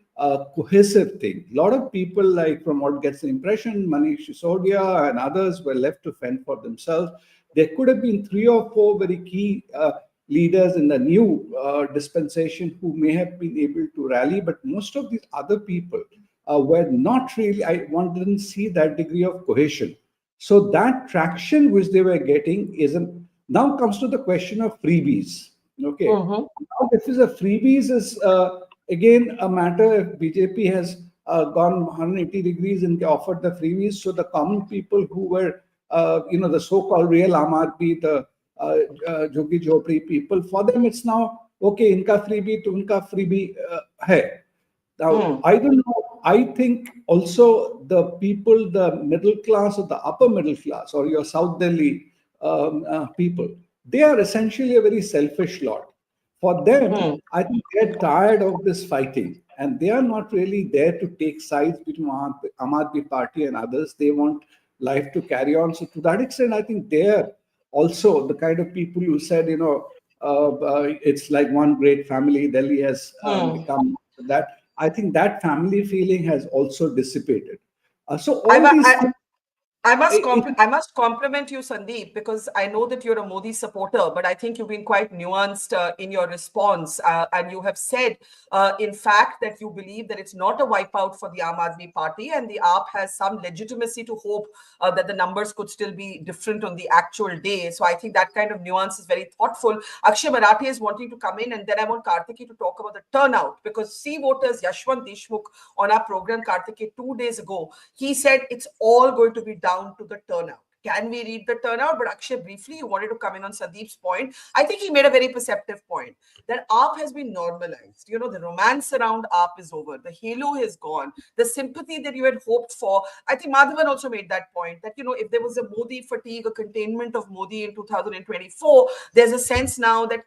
cohesive thing. A lot of people, like from what gets the impression, Manish Sisodia and others were left to fend for themselves. There could have been 3 or 4 very key leaders in the new dispensation who may have been able to rally, but most of these other people were not really, didn't see that degree of cohesion. So that traction which they were getting now comes to the question of freebies. Okay. Now this is a freebies is again a matter if BJP has gone 180 degrees and offered the freebies. So the common people who were, the so-called real Aam Aadmi, the Joggi Jhopri people, for them it's now, okay, inka freebie to unka freebie hai. Now, I don't know. I think also the people, the middle class or the upper middle class or your South Delhi people, they are essentially a very selfish lot. For them, I think they're tired of this fighting and they are not really there to take sides between Aam Aadmi Party and others. They want life to carry on. So to that extent, I think they're also the kind of people who said, it's like one great family. Delhi has become that. I think that family feeling has also dissipated. So all these things, I must compliment you, Sandeep, because I know that you're a Modi supporter, but I think you've been quite nuanced in your response. And you have said, in fact, that you believe that it's not a wipeout for the Aam Aadmi Party and the AAP has some legitimacy to hope that the numbers could still be different on the actual day. So I think that kind of nuance is very thoughtful. Akshay Marathi is wanting to come in, and then I want Kartiki to talk about the turnout, because C voters Yashwant Deshmukh on our program, Kartiki, 2 days ago, he said it's all going to be down to the turnout. Can we read the turnout? But Akshay, briefly, you wanted to come in on Sandeep's point. I think he made a very perceptive point that AAP has been normalized. The romance around AAP is over. The halo is gone. The sympathy that you had hoped for. I think Madhavan also made that point that, if there was a Modi fatigue, a containment of Modi in 2024, there's a sense now that,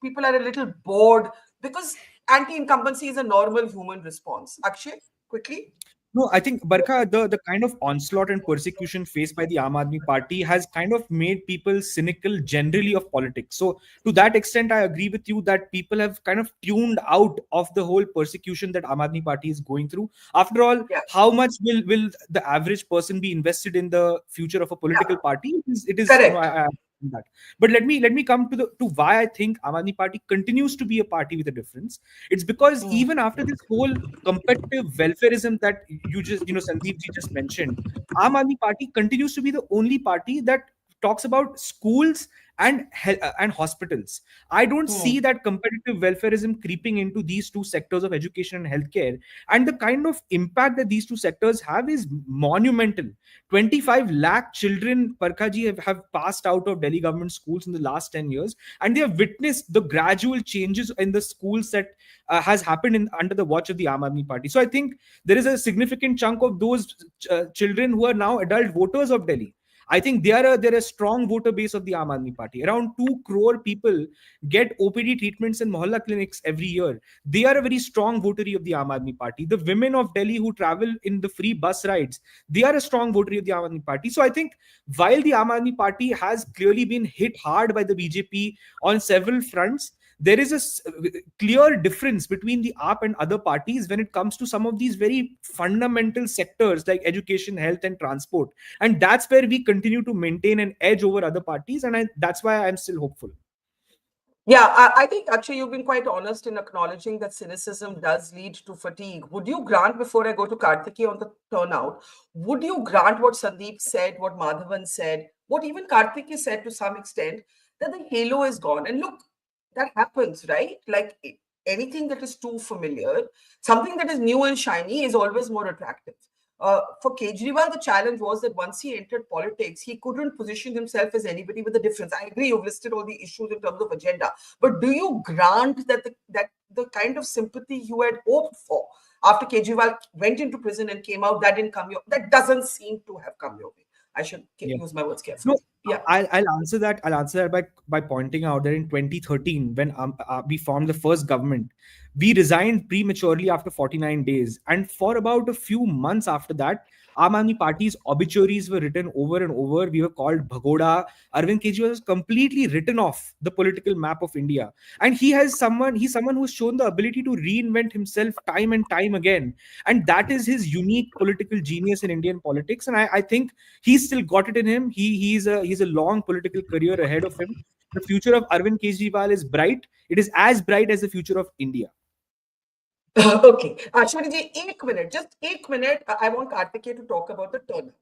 people are a little bored because anti-incumbency is a normal human response. Akshay, quickly. No, I think, Barkha, the kind of onslaught and persecution faced by the Aam Aadmi Party has kind of made people cynical generally of politics. So to that extent, I agree with you that people have kind of tuned out of the whole persecution that Aam Aadmi Party is going through. After all, how much will the average person be invested in the future of a political party? It is Correct. that. But let me come to why I think Aam Aadmi Party continues to be a party with a difference. It's because even after this whole competitive welfareism that Sandeep ji just mentioned, Aam Aadmi Party continues to be the only party that talks about schools and hospitals. I don't see that competitive welfareism creeping into these two sectors of education and healthcare. And the kind of impact that these two sectors have is monumental. 25 lakh children, Barkha ji, have passed out of Delhi government schools in the last 10 years. And they have witnessed the gradual changes in the schools that has happened under the watch of the Aam Aadmi Party. So I think there is a significant chunk of those children who are now adult voters of Delhi. I think they're a strong voter base of the Aam Aadmi Party. Around 2 crore people get OPD treatments in Mohalla clinics every year. They are a very strong votary of the Aam Aadmi Party. The women of Delhi who travel in the free bus rides, they are a strong votary of the Aam Aadmi Party. So I think while the Aam Aadmi Party has clearly been hit hard by the BJP on several fronts, there is a clear difference between the AAP and other parties when it comes to some of these very fundamental sectors like education, health, and transport. And that's where we continue to maintain an edge over other parties. And that's why I'm still hopeful. Yeah, I think actually you've been quite honest in acknowledging that cynicism does lead to fatigue. Would you grant, before I go to Kartiki on the turnout, would you grant what Sandeep said, what Madhavan said, what even Kartiki said to some extent, that the halo is gone? And look, that happens, right? Like anything that is too familiar, something that is new and shiny is always more attractive. For Kejriwal, the challenge was that once he entered politics, he couldn't position himself as anybody with a difference. I agree, you've listed all the issues in terms of agenda, but do you grant that the kind of sympathy you had hoped for after Kejriwal went into prison and came out, that didn't come your, that doesn't seem to have come your way? I should use my words carefully. No, Yeah, I'll answer that. I'll answer that by pointing out that in 2013, when we formed the first government, we resigned prematurely after 49 days, and for about a few months after that, Aam Aadmi Party's obituaries were written over and over. We were called Bhagoda. Arvind Kejriwal was completely written off the political map of India, and he's someone who's shown the ability to reinvent himself time and time again, and that is his unique political genius in Indian politics. And I think he's still got it in him. He's a long political career ahead of him. The future of Arvind Kejriwal is bright. It is as bright as the future of India. Okay. Ashwini ji, 1 minute, just 1 minute. I want Kartikeya to talk about the turnout.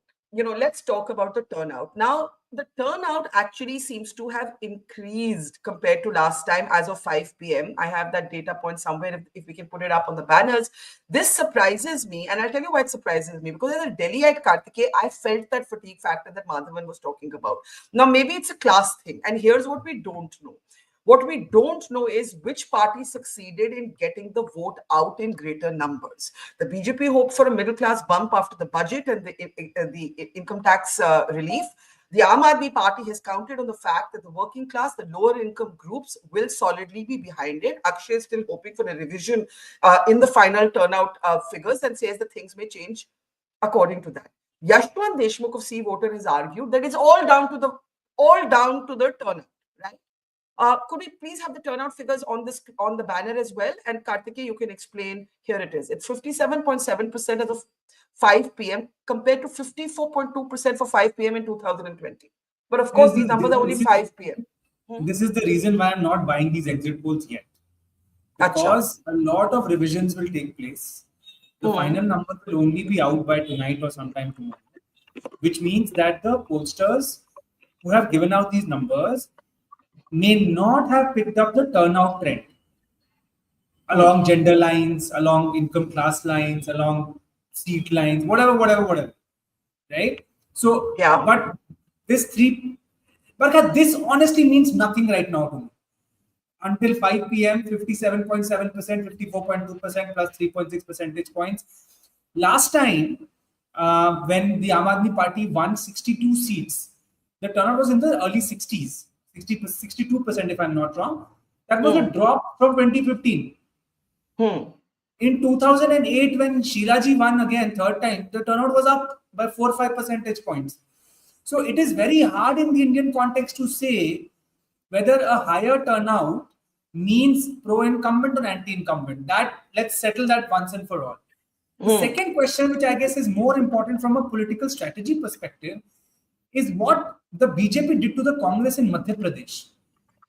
Let's talk about the turnout. Now, the turnout actually seems to have increased compared to last time as of 5 p.m. I have that data point somewhere if we can put it up on the banners. This surprises me, and I'll tell you why it surprises me. Because as a Delhiite Kartikeya, I felt that fatigue factor that Madhavan was talking about. Now, maybe it's a class thing, and here's what we don't know. What we don't know is which party succeeded in getting the vote out in greater numbers. The BJP hoped for a middle class bump after the budget and the income tax relief. The Aam Aadmi Party has counted on the fact that the working class, the lower income groups will solidly be behind it. Akshay is still hoping for a revision in the final turnout figures and says that things may change according to that. Yashwant Deshmukh of C Voter has argued that it's all down to the turnout, right? Could we please have the turnout figures on the banner as well? And Kartikeya, you can explain. Here it is. It's 57.7% as of 5 p.m. compared to 54.2% for 5 p.m. in 2020. But of course, these numbers are only 5 p.m. This is the reason why I'm not buying these exit polls yet. Because a lot of revisions will take place. The final number will only be out by tonight or sometime tomorrow. Which means that the pollsters who have given out these numbers may not have picked up the turnout trend along gender lines, along income class lines, along seat lines, whatever. Right? So, yeah. But Barkha, this honestly means nothing right now to me. Until 5 p.m., 57.7%, 54.2% plus 3.6 percentage points. Last time, when the Aam Aadmi Party won 62 seats, the turnout was in the early 60s. 62% if I'm not wrong. That was a drop from 2015. In 2008, when Shiraji won again, third time, the turnout was up by 4 or 5 percentage points. So it is very hard in the Indian context to say whether a higher turnout means pro-incumbent or anti-incumbent. Let's settle that once and for all. The second question, which I guess is more important from a political strategy perspective, is what the BJP did to the Congress in Madhya Pradesh,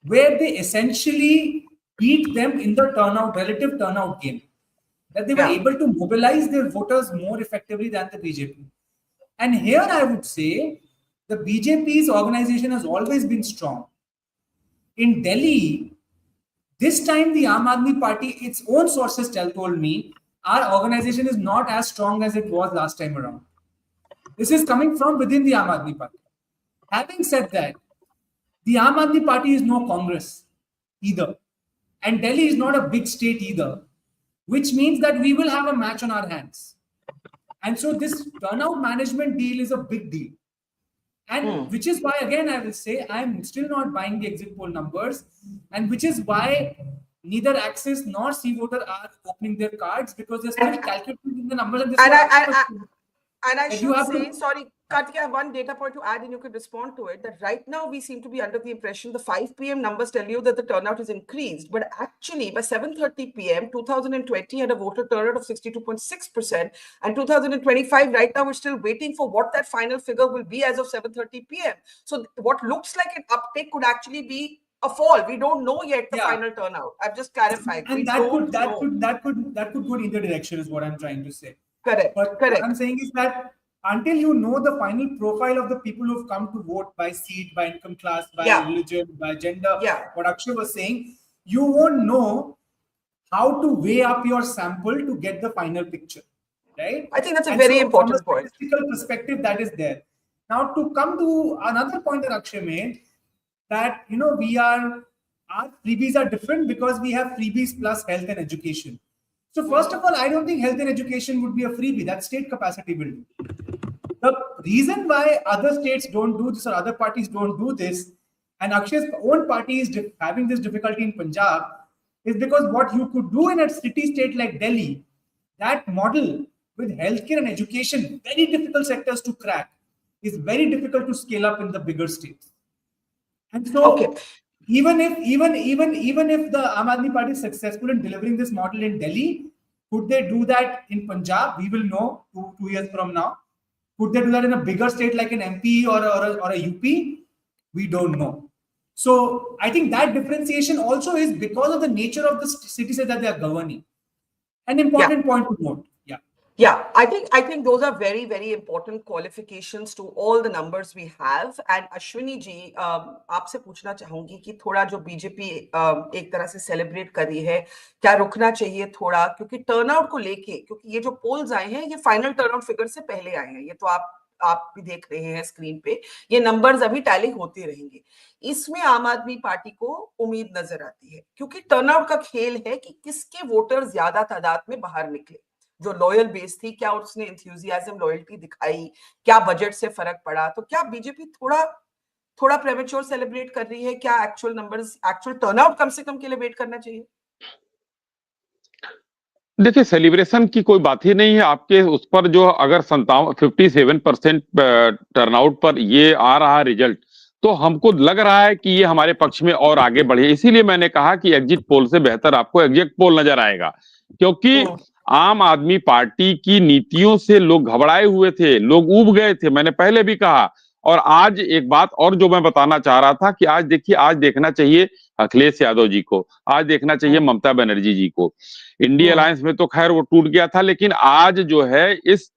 where they essentially beat them in the relative turnout game. That they were able to mobilize their voters more effectively than the BJP. And here I would say the BJP's organization has always been strong. In Delhi, this time the Aam Aadmi Party, its own sources told me, our organization is not as strong as it was last time around. This is coming from within the Aam Aadmi Party. Having said that, the Aam Aadmi Party is no Congress either. And Delhi is not a big state either, which means that we will have a match on our hands. And so this turnout management deal is a big deal. And which is why, again, I will say, I'm still not buying the exit poll numbers. And which is why neither Axis nor C Voter are opening their cards, because they're still calculating the numbers. And And I that you should have say, to. sorry, Kartik, I have one data point to add and you could respond to it, that right now we seem to be under the impression the 5 p.m. numbers tell you that the turnout is increased. But actually, by 7:30 p.m., 2020 had a voter turnout of 62.6%. And 2025, right now, we're still waiting for what that final figure will be as of 7:30 p.m. So what looks like an uptick could actually be a fall. We don't know yet the Yeah. final turnout. I'm just clarifying. And We that don't could that know. could that could that could go in either direction is what I'm trying to say. Correct. But Correct. what I'm saying is that until you know the final profile of the people who've come to vote by seat, by income class, by Yeah. religion, by gender, Yeah. what Akshay was saying, you won't know how to weigh up your sample to get the final picture, right? I think that's a And very so from a important point. statistical perspective, that is there. Now, to come to another point that Akshay made, that our freebies are different because we have freebies plus health and education. So first of all, I don't think health and education would be a freebie. That's state capacity building. The reason why other states don't do this or other parties don't do this, and Akshay's own party is having this difficulty in Punjab, is because what you could do in a city state like Delhi, that model with healthcare and education, very difficult sectors to crack, is very difficult to scale up in the bigger states. And so, Okay. even if the Aam Aadmi Party is successful in delivering this model in Delhi, could they do that in Punjab? We will know two years from now. Could they do that in a bigger state like an MP or a UP? We don't know. So I think that differentiation also is because of the nature of the cities that they are governing. An important point to note. Yeah. Yeah, I think those are very, very important qualifications to all the numbers we have. And Ashwini ji, आपसे पूछना चाहूंगी कि थोड़ा जो BJP एक तरह से celebrate कर रही है, क्या रुकना चाहिए थोड़ा, क्योंकि टर्नआउट को लेके, क्योंकि ये जो पोल्स आए हैं ये फाइनल टर्नआउट फिगर से पहले आए हैं, ये तो आप भी देख रहे हैं स्क्रीन पे, ये नंबर्स अभी टैली होते रहेंगे। इसमें आम आदमी पार्टी को उम्मीद नजर आती है, क्योंकि टर्नआउट का खेल है कि किसके वोटर ज्यादा तादाद में बाहर निकले। जो लॉयल बेस थी, क्या उसने एंथुसियाज्म लॉयल्टी दिखाई, क्या बजट से फर्क पड़ा, तो क्या बीजेपी थोड़ा प्रेमेच्योर सेलिब्रेट कर रही है? क्या एक्चुअल नंबर्स, एक्चुअल टर्नआउट कम से कम के लिए वेट करना चाहिए? देखिए, सेलिब्रेशन की कोई बात ही नहीं है। आपके उस पर जो अगर 57% टर्नआउट पर ये आ रहा रिजल्ट, तो हमको लग रहा है कि ये हमारे पक्ष में और आगे बढ़े। इसीलिए मैंने कहा कि एग्जिट पोल से बेहतर आपको एग्जिट पोल नजर आएगा, क्योंकि आम आदमी पार्टी की नीतियों से लोग घबराए हुए थे, लोग ऊब गए थे। मैंने पहले भी कहा, और आज एक बात और जो मैं बताना चाह रहा था कि आज देखिए, आज देखना चाहिए अखिलेश यादव जी को, आज देखना चाहिए ममता बनर्जी जी को। इंडिया अलायंस में तो खैर वो टूट गया था, लेकिन आज जो है इस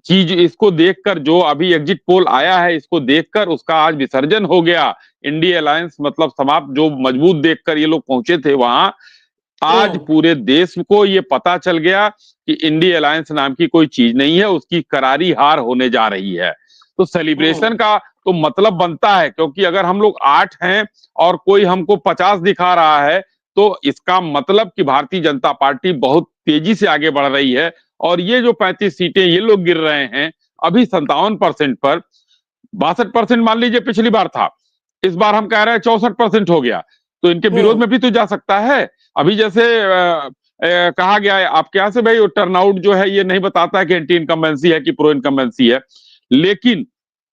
चीज, इसको देखकर, जो अभी एग्जिट पोल आया है, इसको देखकर उसका आज विसर्जन हो गया। इंडिया अलायंस मतलब समाप्त, जो मजबूत देखकर ये लोग पहुंचे थे वहां, आज पूरे देश को ये पता चल गया कि इंडिया अलायंस नाम की कोई चीज नहीं है, उसकी करारी हार होने जा रही है। तो सेलिब्रेशन का तो मतलब बनता है, क्योंकि अगर हम लोग 8 हैं और कोई हमको 50 दिखा रहा है, तो इसका मतलब कि भारतीय जनता पार्टी बहुत तेजी से आगे बढ़ रही है। और ये जो 35 सीटें ये लोग गिर रहे हैं अभी 57% पर, 62% मान लीजिए पिछली बार था, इस बार हम कह रहे हैं 64% हो गया, तो इनके विरोध में भी तो जा सकता है। अभी जैसे कहा गया है आपके यहां से, भाई टर्नआउट जो है ये नहीं बताता है कि एंटी इनकम्बेंसी है कि प्रो इनकम्बेंसी है, लेकिन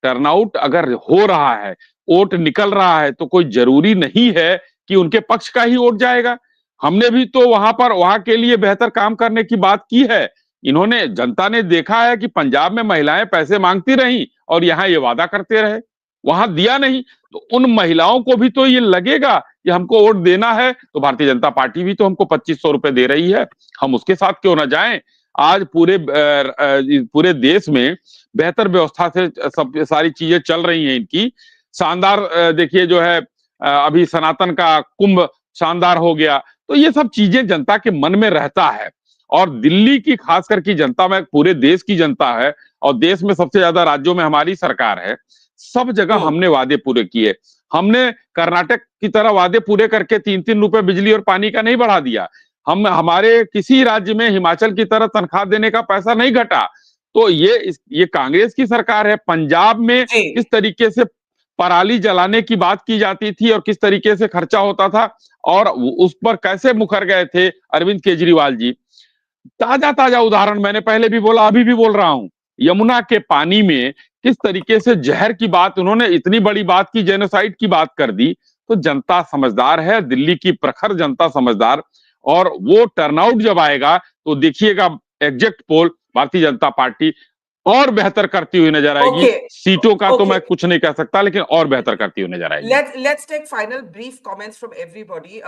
टर्नआउट अगर हो रहा है, वोट निकल रहा है, तो कोई जरूरी नहीं है कि उनके पक्ष का ही वोट जाएगा। हमने भी तो वहां के लिए बेहतर काम करने की बात की है। इन्होंने, जनता ने देखा है कि पंजाब में महिलाएं पैसे मांगती रही और यहाँ ये वादा करते रहे, वहां दिया नहीं, तो उन महिलाओं को भी तो ये लगेगा कि हमको वोट देना है, तो भारतीय जनता पार्टी भी तो हमको 2500 रुपए दे रही है, हम उसके साथ क्यों ना जाएं। आज पूरे देश में बेहतर व्यवस्था से सब सारी चीजें चल रही हैं इनकी। शानदार देखिए जो है, अभी सनातन का कुंभ शानदार हो गया, तो ये सब चीजें जनता के मन में रहता है। और दिल्ली की खासकर की जनता में, पूरे देश की जनता है, और देश में सबसे ज्यादा राज्यों में हमारी सरकार है, सब जगह हमने वादे पूरे किए। हमने कर्नाटक की तरह वादे पूरे करके 3-3 रुपए बिजली और पानी का नहीं बढ़ा दिया। हमारे किसी राज्य में हिमाचल की तरह तनख्वाह देने का पैसा नहीं घटा। तो ये कांग्रेस की सरकार है। पंजाब में किस तरीके से पराली जलाने की बात की जाती थी और किस तरीके से खर्चा होता था, और उस पर कैसे मुकर गए थे अरविंद केजरीवाल जी। ताजा ताजा उदाहरण मैंने पहले भी बोला, अभी भी बोल रहा हूं। यमुना के पानी में किस तरीके से जहर की बात, उन्होंने इतनी बड़ी बात की, जेनोसाइड की बात कर दी। तो जनता समझदार है, दिल्ली की प्रखर जनता समझदार, और वो टर्नआउट जब आएगा तो देखिएगा exit poll Bharatiya Janata party और बेहतर करती हुई नजर आएगी। Okay. सीटों का तो Okay. मैं कुछ नहीं कह सकता, लेकिन और बेहतर करती हुई नजर आएगी। Let's take final brief comments from everybody.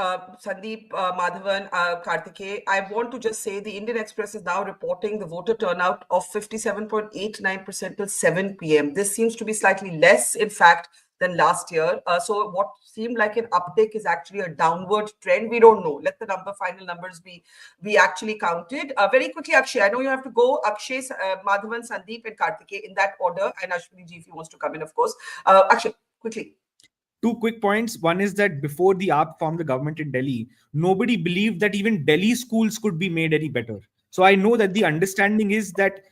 Sandeep, Madhavan, Kartikeya. I want to just say the Indian Express is now reporting the voter turnout of 57.89% till 7 p.m. This seems to be slightly less, in fact, than last year. So what seemed like an uptick is actually a downward trend. We don't know. Let the final numbers be actually counted. Very quickly, Akshay, I know you have to go. Akshay, Madhavan, Sandeep, and Kartikeya in that order, and Ashwini ji if he wants to come in, of course. Akshay, quickly. Two quick points. One is that before the AAP formed the government in Delhi, nobody believed that even Delhi schools could be made any better. So I know that the understanding is that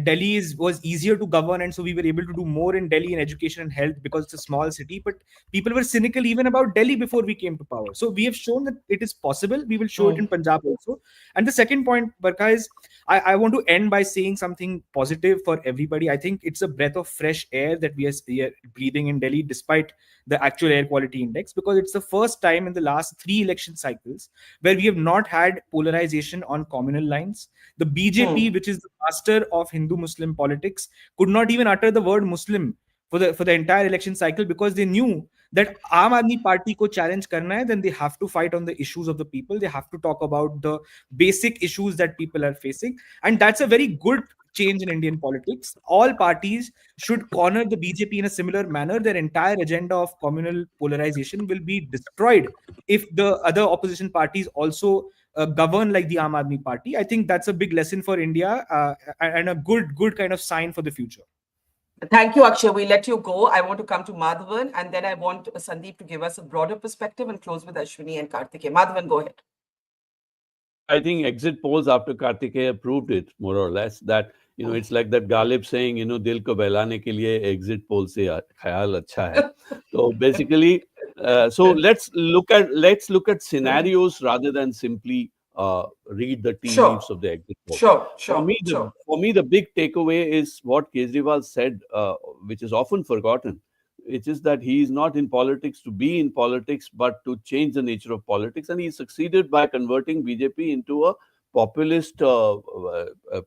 Delhi was easier to govern, and so we were able to do more in Delhi in education and health because it's a small city. But people were cynical even about Delhi before we came to power. So we have shown that it is possible. We will show it in Punjab also. And the second point, Barkha, is I want to end by saying something positive for everybody. I think it's a breath of fresh air that we are breathing in Delhi, despite the actual air quality index, because it's the first time in the last 3 election cycles where we have not had polarization on communal lines. The BJP, which is the master of Hindu-Muslim politics, could not even utter the word Muslim for the entire election cycle, because they knew that Aam Aadmi Party ko challenge karna hai, then they have to fight on the issues of the people. They have to talk about the basic issues that people are facing. And that's a very good change in Indian politics. All parties should corner the BJP in a similar manner. Their entire agenda of communal polarization will be destroyed if the other opposition parties also govern like the Aam Aadmi Party. I think that's a big lesson for India and a good kind of sign for the future. Thank you, Akshay. We let you go. I want to come to Madhavan, and then I want Sandeep to give us a broader perspective and close with Ashwini and Kartikeya. Madhavan, go ahead. I think exit polls after Kartikeya proved it, more or less, that it's like that Ghalib saying, dil ko behlane ke liye exit poll se khayal acha hai. So basically, so let's look at scenarios rather than simply read the tea leaves of the exit poll. For me, the big takeaway is what Kejriwal said, which is often forgotten. It is that he is not in politics to be in politics, but to change the nature of politics. And he succeeded by converting BJP into a populist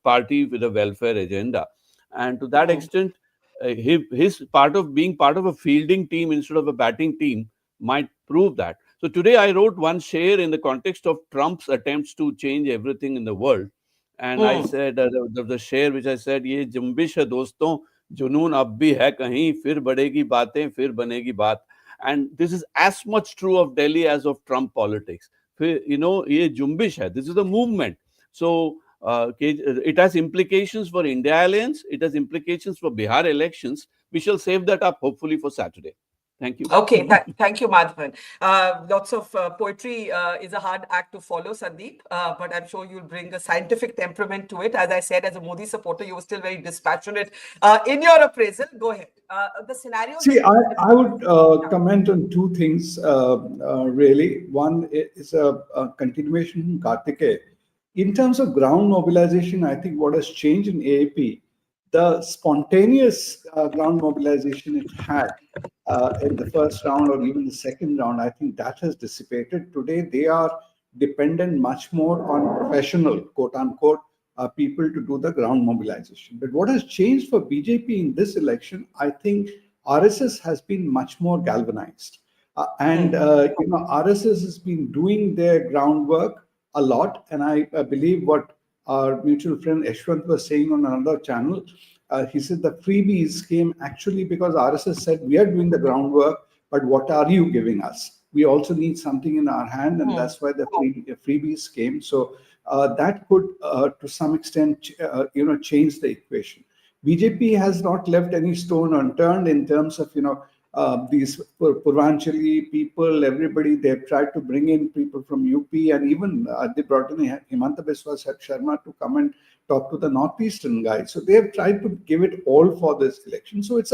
party with a welfare agenda. And to that extent, his part of being part of a fielding team instead of a batting team might prove that. So today I wrote one share in the context of Trump's attempts to change everything in the world. And I said, the share which I said, ye jumbish hai doston, जुनून अब भी है कहीं, फिर बढ़ेगी बातें, फिर बनेगी बात. And this is as much true of Delhi as of Trump politics. फिर ये जुम्बिश है. This is a movement. So it has implications for India Alliance. It has implications for Bihar elections. We shall save that up hopefully for Saturday. Thank you. Okay, thank you, Madhavan. Lots of poetry is a hard act to follow, Sandeep, but I'm sure you'll bring a scientific temperament to it. As I said, as a Modi supporter, you were still very dispassionate in your appraisal. Go ahead. The scenario. See, I would comment on two things, really. One is a continuation from Kartikeya. In terms of ground mobilization, I think what has changed in AAP, the spontaneous ground mobilization it had in the first round or even the second round, I think that has dissipated. Today, they are dependent much more on professional, quote unquote, people to do the ground mobilization. But what has changed for BJP in this election, I think RSS has been much more galvanized. RSS has been doing their groundwork a lot. And I believe what our mutual friend Yashwant was saying on another channel, he said the freebies came actually because RSS said, we are doing the groundwork, but what are you giving us? We also need something in our hand, and that's why the freebies came. So that could, to some extent, change the equation. BJP has not left any stone unturned in terms of, these Purvanchali people, everybody. They've tried to bring in people from UP, and even they brought in Himanta Biswa Sharma to come and talk to the Northeastern guys. So they have tried to give it all for this election. So it's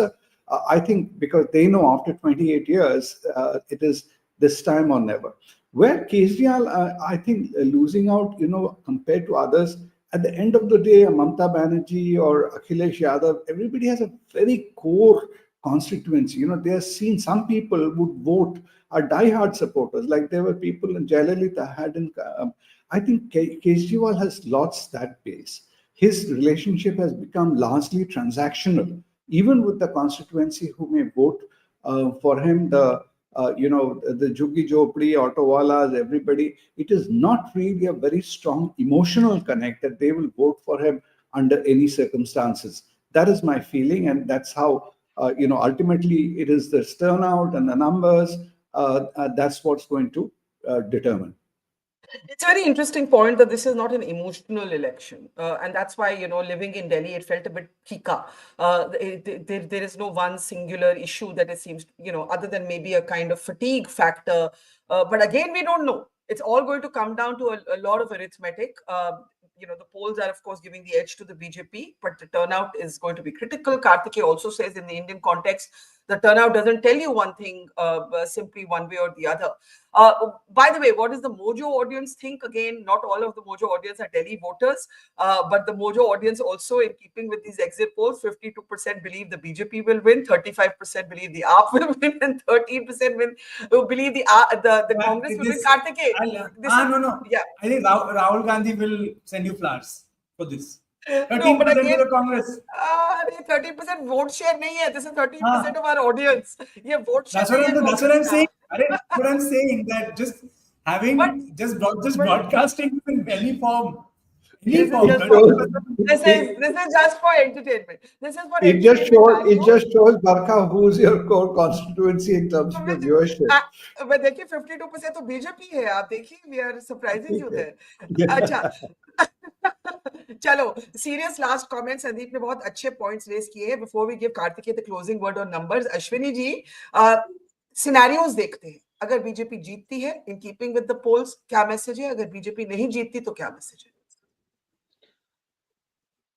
I think because they know after 28 years, it is this time or never. Where Kejriwal, I think losing out, compared to others, at the end of the day, Mamata Banerjee or Akhilesh Yadav, everybody has a very core constituency. They are seen, some people would vote, are diehard supporters, like there were people in Jayalalitha had in. I think Kejriwal has lost that pace. His relationship has become largely transactional, even with the constituency who may vote for him. The Juggi Jopdi, Autowalas, everybody, it is not really a very strong emotional connect that they will vote for him under any circumstances. That is my feeling, and that's how, ultimately it is the turnout and the numbers, that's what's going to determine. It's a very interesting point that this is not an emotional election. And that's why, living in Delhi, it felt a bit kika. There is no one singular issue that it seems, other than maybe a kind of fatigue factor. But again, we don't know. It's all going to come down to a lot of arithmetic. The polls are, of course, giving the edge to the BJP, but the turnout is going to be critical. Karthikeya also says in the Indian context, the turnout doesn't tell you one thing, simply one way or the other. By the way, what does the Mojo audience think? Again, not all of the Mojo audience are Delhi voters, but the Mojo audience also, in keeping with these exit polls, 52% believe the BJP will win, 35% believe the AAP will win, and 13% believe the Congress will win. Karthikeya, no. Yeah. I think Rahul Gandhi will send you flowers for this. 13% No, but again, to the Congress. 30% vote share nahi hai. This is 13% of our audience. Yeah, vote share. That's what I'm saying. That's what I'm saying. That just having just broadcasting in any form. This is just for entertainment. This is for it just shows Barkha who's your core constituency in terms of the viewership. But देखिए 52% तो BJP है. आप देखिए, we are surprising you there. अच्छा. चलो, serious last comment. Sandeep ने बहुत अच्छे points raise किए हैं. Before we give Karthikeya the closing word on numbers, Ashwini ji, scenarios देखते हैं. अगर बीजेपी जीतती है, in keeping with the polls, क्या मैसेज है? अगर बीजेपी नहीं जीतती तो क्या मैसेज है?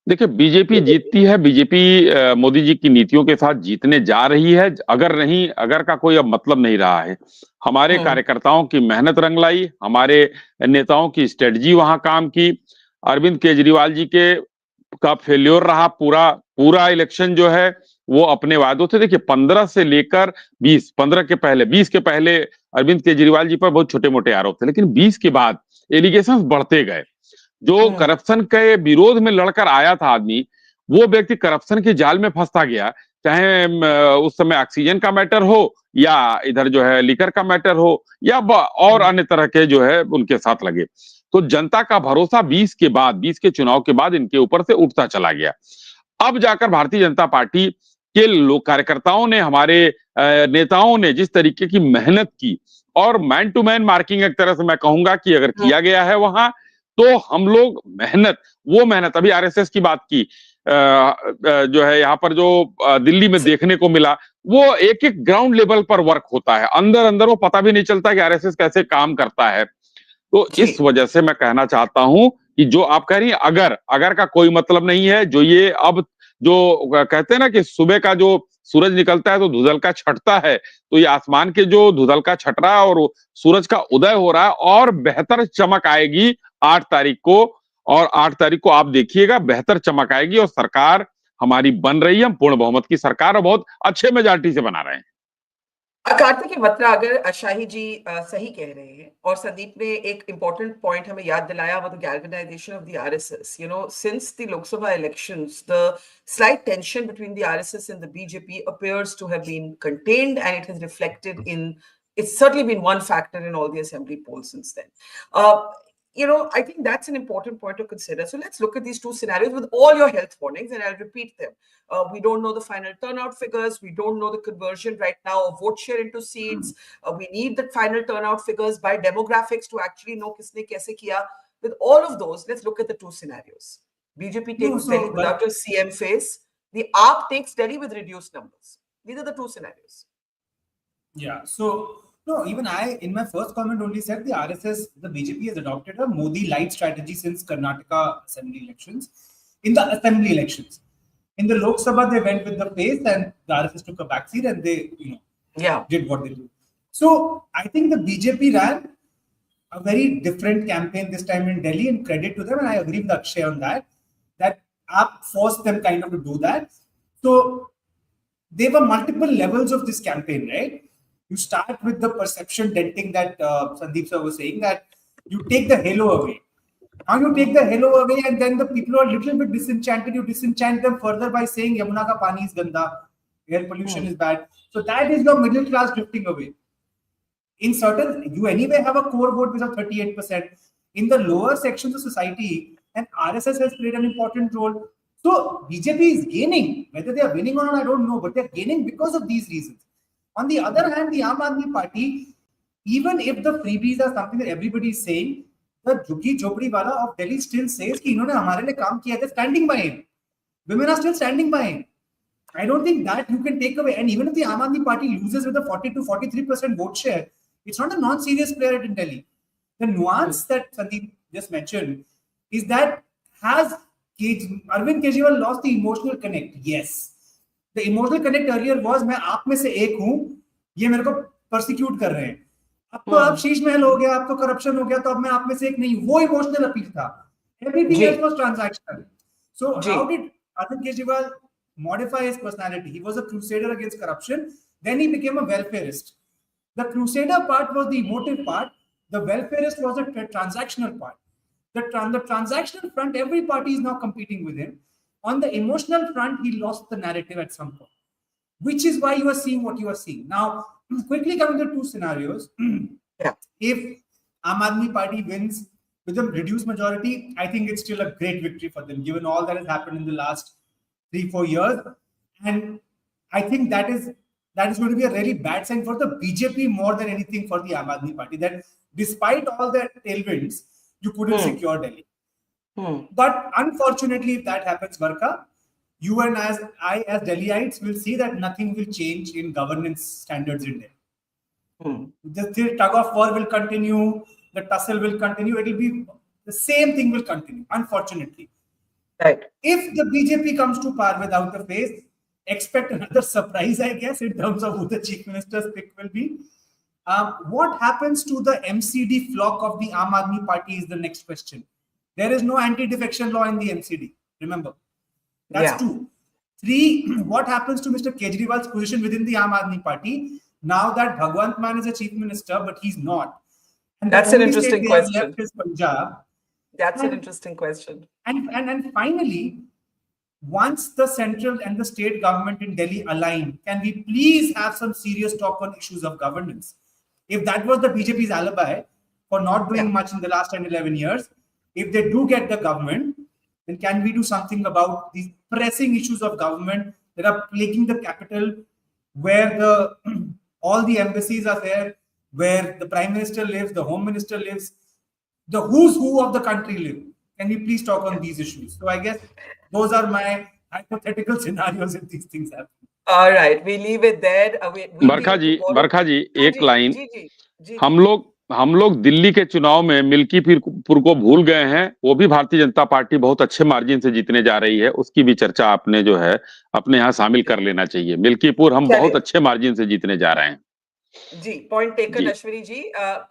देखिए, बीजेपी जीतती है, बीजेपी मोदी जी की नीतियों के साथ जीतने जा रही है। अगर का कोई अब मतलब नहीं रहा है। हमारे कार्यकर्ताओं की मेहनत रंग लाई, हमारे नेताओं की स्ट्रेटजी वहां काम की। अरविंद केजरीवाल जी का फेल्योर रहा पूरा इलेक्शन जो है वो अपने वादों से। देखिए 15 से लेकर 20 के पहले अरविंद केजरीवाल जी पर बहुत छोटे मोटे आरोप थे, लेकिन 20 के बाद एलिगेशंस बढ़ते गए। जो करप्शन के विरोध में लड़कर आया था आदमी, वो व्यक्ति करप्शन के जाल में फंसता गया, चाहे उस समय ऑक्सीजन का मैटर हो या इधर जो है लीकर का मैटर हो या और अन्य तरह के जो है उनके साथ लगे। तो जनता का भरोसा 20 के चुनाव के बाद इनके ऊपर से उठता चला गया। अब जाकर भारतीय जनता पार्टी के लोग कार्यकर्ताओं ने, हमारे नेताओं ने जिस तरीके की मेहनत की, और मैन टू मैन मार्किंग एक तरह से मैं कहूंगा कि अगर किया गया है वहां, तो हम लोग मेहनत अभी आरएसएस की बात की, जो है यहाँ पर जो दिल्ली में देखने को मिला, वो एक ग्राउंड लेवल पर वर्क होता है। अंदर वो पता भी नहीं चलता कि आरएसएस कैसे काम करता है। तो इस वजह से मैं कहना चाहता हूं कि जो आप कह रही हैं, अगर का कोई मतलब नहीं है। जो ये अब जो कहते हैं ना कि सुबह का जो सूरज निकलता है तो धुंधलका छटता है, तो ये आसमान के जो धुंधलका छट रहा है और सूरज का उदय हो रहा है, और बेहतर चमक आएगी 8 तारीख को। और 8 तारीख को आप देखिएगा बेहतर चमक आएगी, और सरकार हमारी बन रही है। हम पूर्ण बहुमत की सरकार और बहुत अच्छे मेजॉरिटी से बना रहे हैं। कार्तिकेय बत्रा, अगर शाही जी सही कह रहे हैं, और संदीप ने एक इंपॉर्टेंट पॉइंट हमें याद दिलाया, वो the galvanisation of the RSS. Since the Lok Sabha elections, the slight tension between the RSS and the BJP appears to have been contained, and it has reflected it's certainly been one factor in all the assembly polls since then. I think that's an important point to consider. So let's look at these two scenarios with all your health warnings, and I'll repeat them. We don't know the final turnout figures. We don't know the conversion right now of vote share into seats. We need the final turnout figures by demographics to actually know kisne kaise kiya. With all of those, let's look at the two scenarios. BJP takes Delhi without a CM face. The AAP takes Delhi with reduced numbers. These are the two scenarios. Yeah. So, no, even I, in my first comment, only said the RSS, the BJP has adopted a Modi-light strategy since Karnataka assembly elections. In the assembly elections, in the Lok Sabha, they went with the pace, and the RSS took a backseat, and they, did what they do. So I think the BJP ran a very different campaign this time in Delhi, and credit to them, and I agree with Akshay on that AAP forced them kind of to do that. So there were multiple levels of this campaign, right? You start with the perception denting that Sandeep sir was saying, that you take the halo away. Now you take the halo away, and then the people are a little bit disenchanted. You disenchant them further by saying Yamuna ka pani is ganda, air pollution is bad. So that is your middle class drifting away. In certain, you anyway have a core vote which is 38%. In the lower sections of society, and RSS has played an important role. So BJP is gaining. Whether they are winning or not, I don't know, but they're gaining because of these reasons. On the other hand, the Aam Aadmi Party, even if the freebies are something that everybody is saying, the Jhuggi Jhopdi wala of Delhi still says कि इन्होंने हमारे लिए काम किया, they're standing by him. Women are still standing by him. I don't think that you can take away. And even if the Aam Aadmi Party loses with a 40 to 43% vote share, it's not a non-serious player in Delhi. The nuance that Sandeep just mentioned is that has Arvind Kejriwal lost the emotional connect? Yes. The emotional connect earlier was मैं आप में से एक हूँ, ये मेरे को persecute कर रहे हैं. अब तो अब शीश महल हो गया, अब तो corruption हो गया, तो अब मैं आप में से एक नहीं हूँ. वो emotional appeal था. Everything else was transactional. So how did Arvind Kejriwal modify his personality? He was a crusader against corruption. Then he became a welfareist. The crusader part was the emotive part. The welfareist was the transactional part. The transactional front, every party is now competing with him. On the emotional front, he lost the narrative at some point, which is why you are seeing what you are seeing. Now, quickly coming to two scenarios. If Aam Aadmi Party wins with a reduced majority, I think it's still a great victory for them, given all that has happened in the last 3-4 years. And I think that is going to be a really bad sign for the BJP more than anything for the Aam Aadmi Party, that despite all the tailwinds, you couldn't secure Delhi. But unfortunately, if that happens, Barkha, you and I as Delhiites will see that nothing will change in governance standards in Delhi. The tug of war will continue, the tussle will continue, it will be the same thing will continue, unfortunately. Right. If the BJP comes to power without a face, expect another surprise, I guess, in terms of who the chief minister's pick will be. What happens to the MCD flock of the Aam Aadmi Party is the next question. There is no anti-defection law in the MCD. Remember, that's 2. 3, what happens to Mr. Kejriwal's position within the Aam Aadmi Party now that Bhagwant Mann is a chief minister, but he's not? And that's an interesting question. Left is Punjab. That's an interesting question. And finally, once the central and the state government in Delhi align, can we please have some serious talk on issues of governance? If that was the BJP's alibi for not doing much in the last 10-11 years, if they do get the government, then can we do something about these pressing issues of government that are plaguing the capital, where all the embassies are there, where the Prime Minister lives, the Home Minister lives, the who's who of the country live? Can we please talk on these issues? So I guess those are my hypothetical scenarios if these things happen. All right, we leave it there. बरखा जी एक line, हम लोग दिल्ली के चुनाव में मिल्कीपुर को भूल गए हैं. वो भी भारतीय जनता पार्टी बहुत अच्छे मार्जिन से जीतने जा रही है. उसकी भी चर्चा आपने जो है अपने यहाँ शामिल कर लेना चाहिए. मिल्कीपुर हम बहुत अच्छे मार्जिन से जीतने जा रहे हैं. जी, पॉइंट टेकन अश्विनी जी.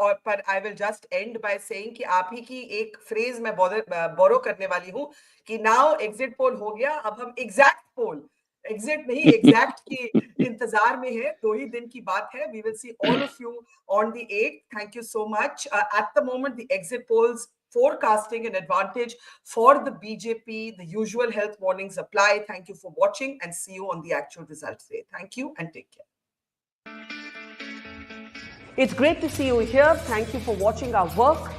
और पर I will just and by saying कि आप ही की एक फ्रेज मैं बोरो करने वाली हूँ कि नाउ एग्जिट पोल हो गया, अब हम एग्जैक्ट पोल, एग्जिट नहीं एग्जैक्ट की इंतजार में है. 2 ही दिन की बात है. We will see all of you on the 8th. Thank you so much. At the moment the exit polls forecasting an advantage for the BJP. The usual health warnings apply. Thank you for watching and see you on the actual results day. Thank you and take care. It's great to see you here. Thank you for watching our work.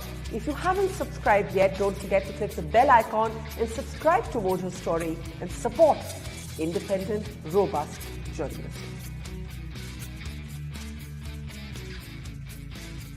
If you haven't subscribed yet, don't forget to click the bell icon and subscribe to Mojo Story and support independent, robust journalism.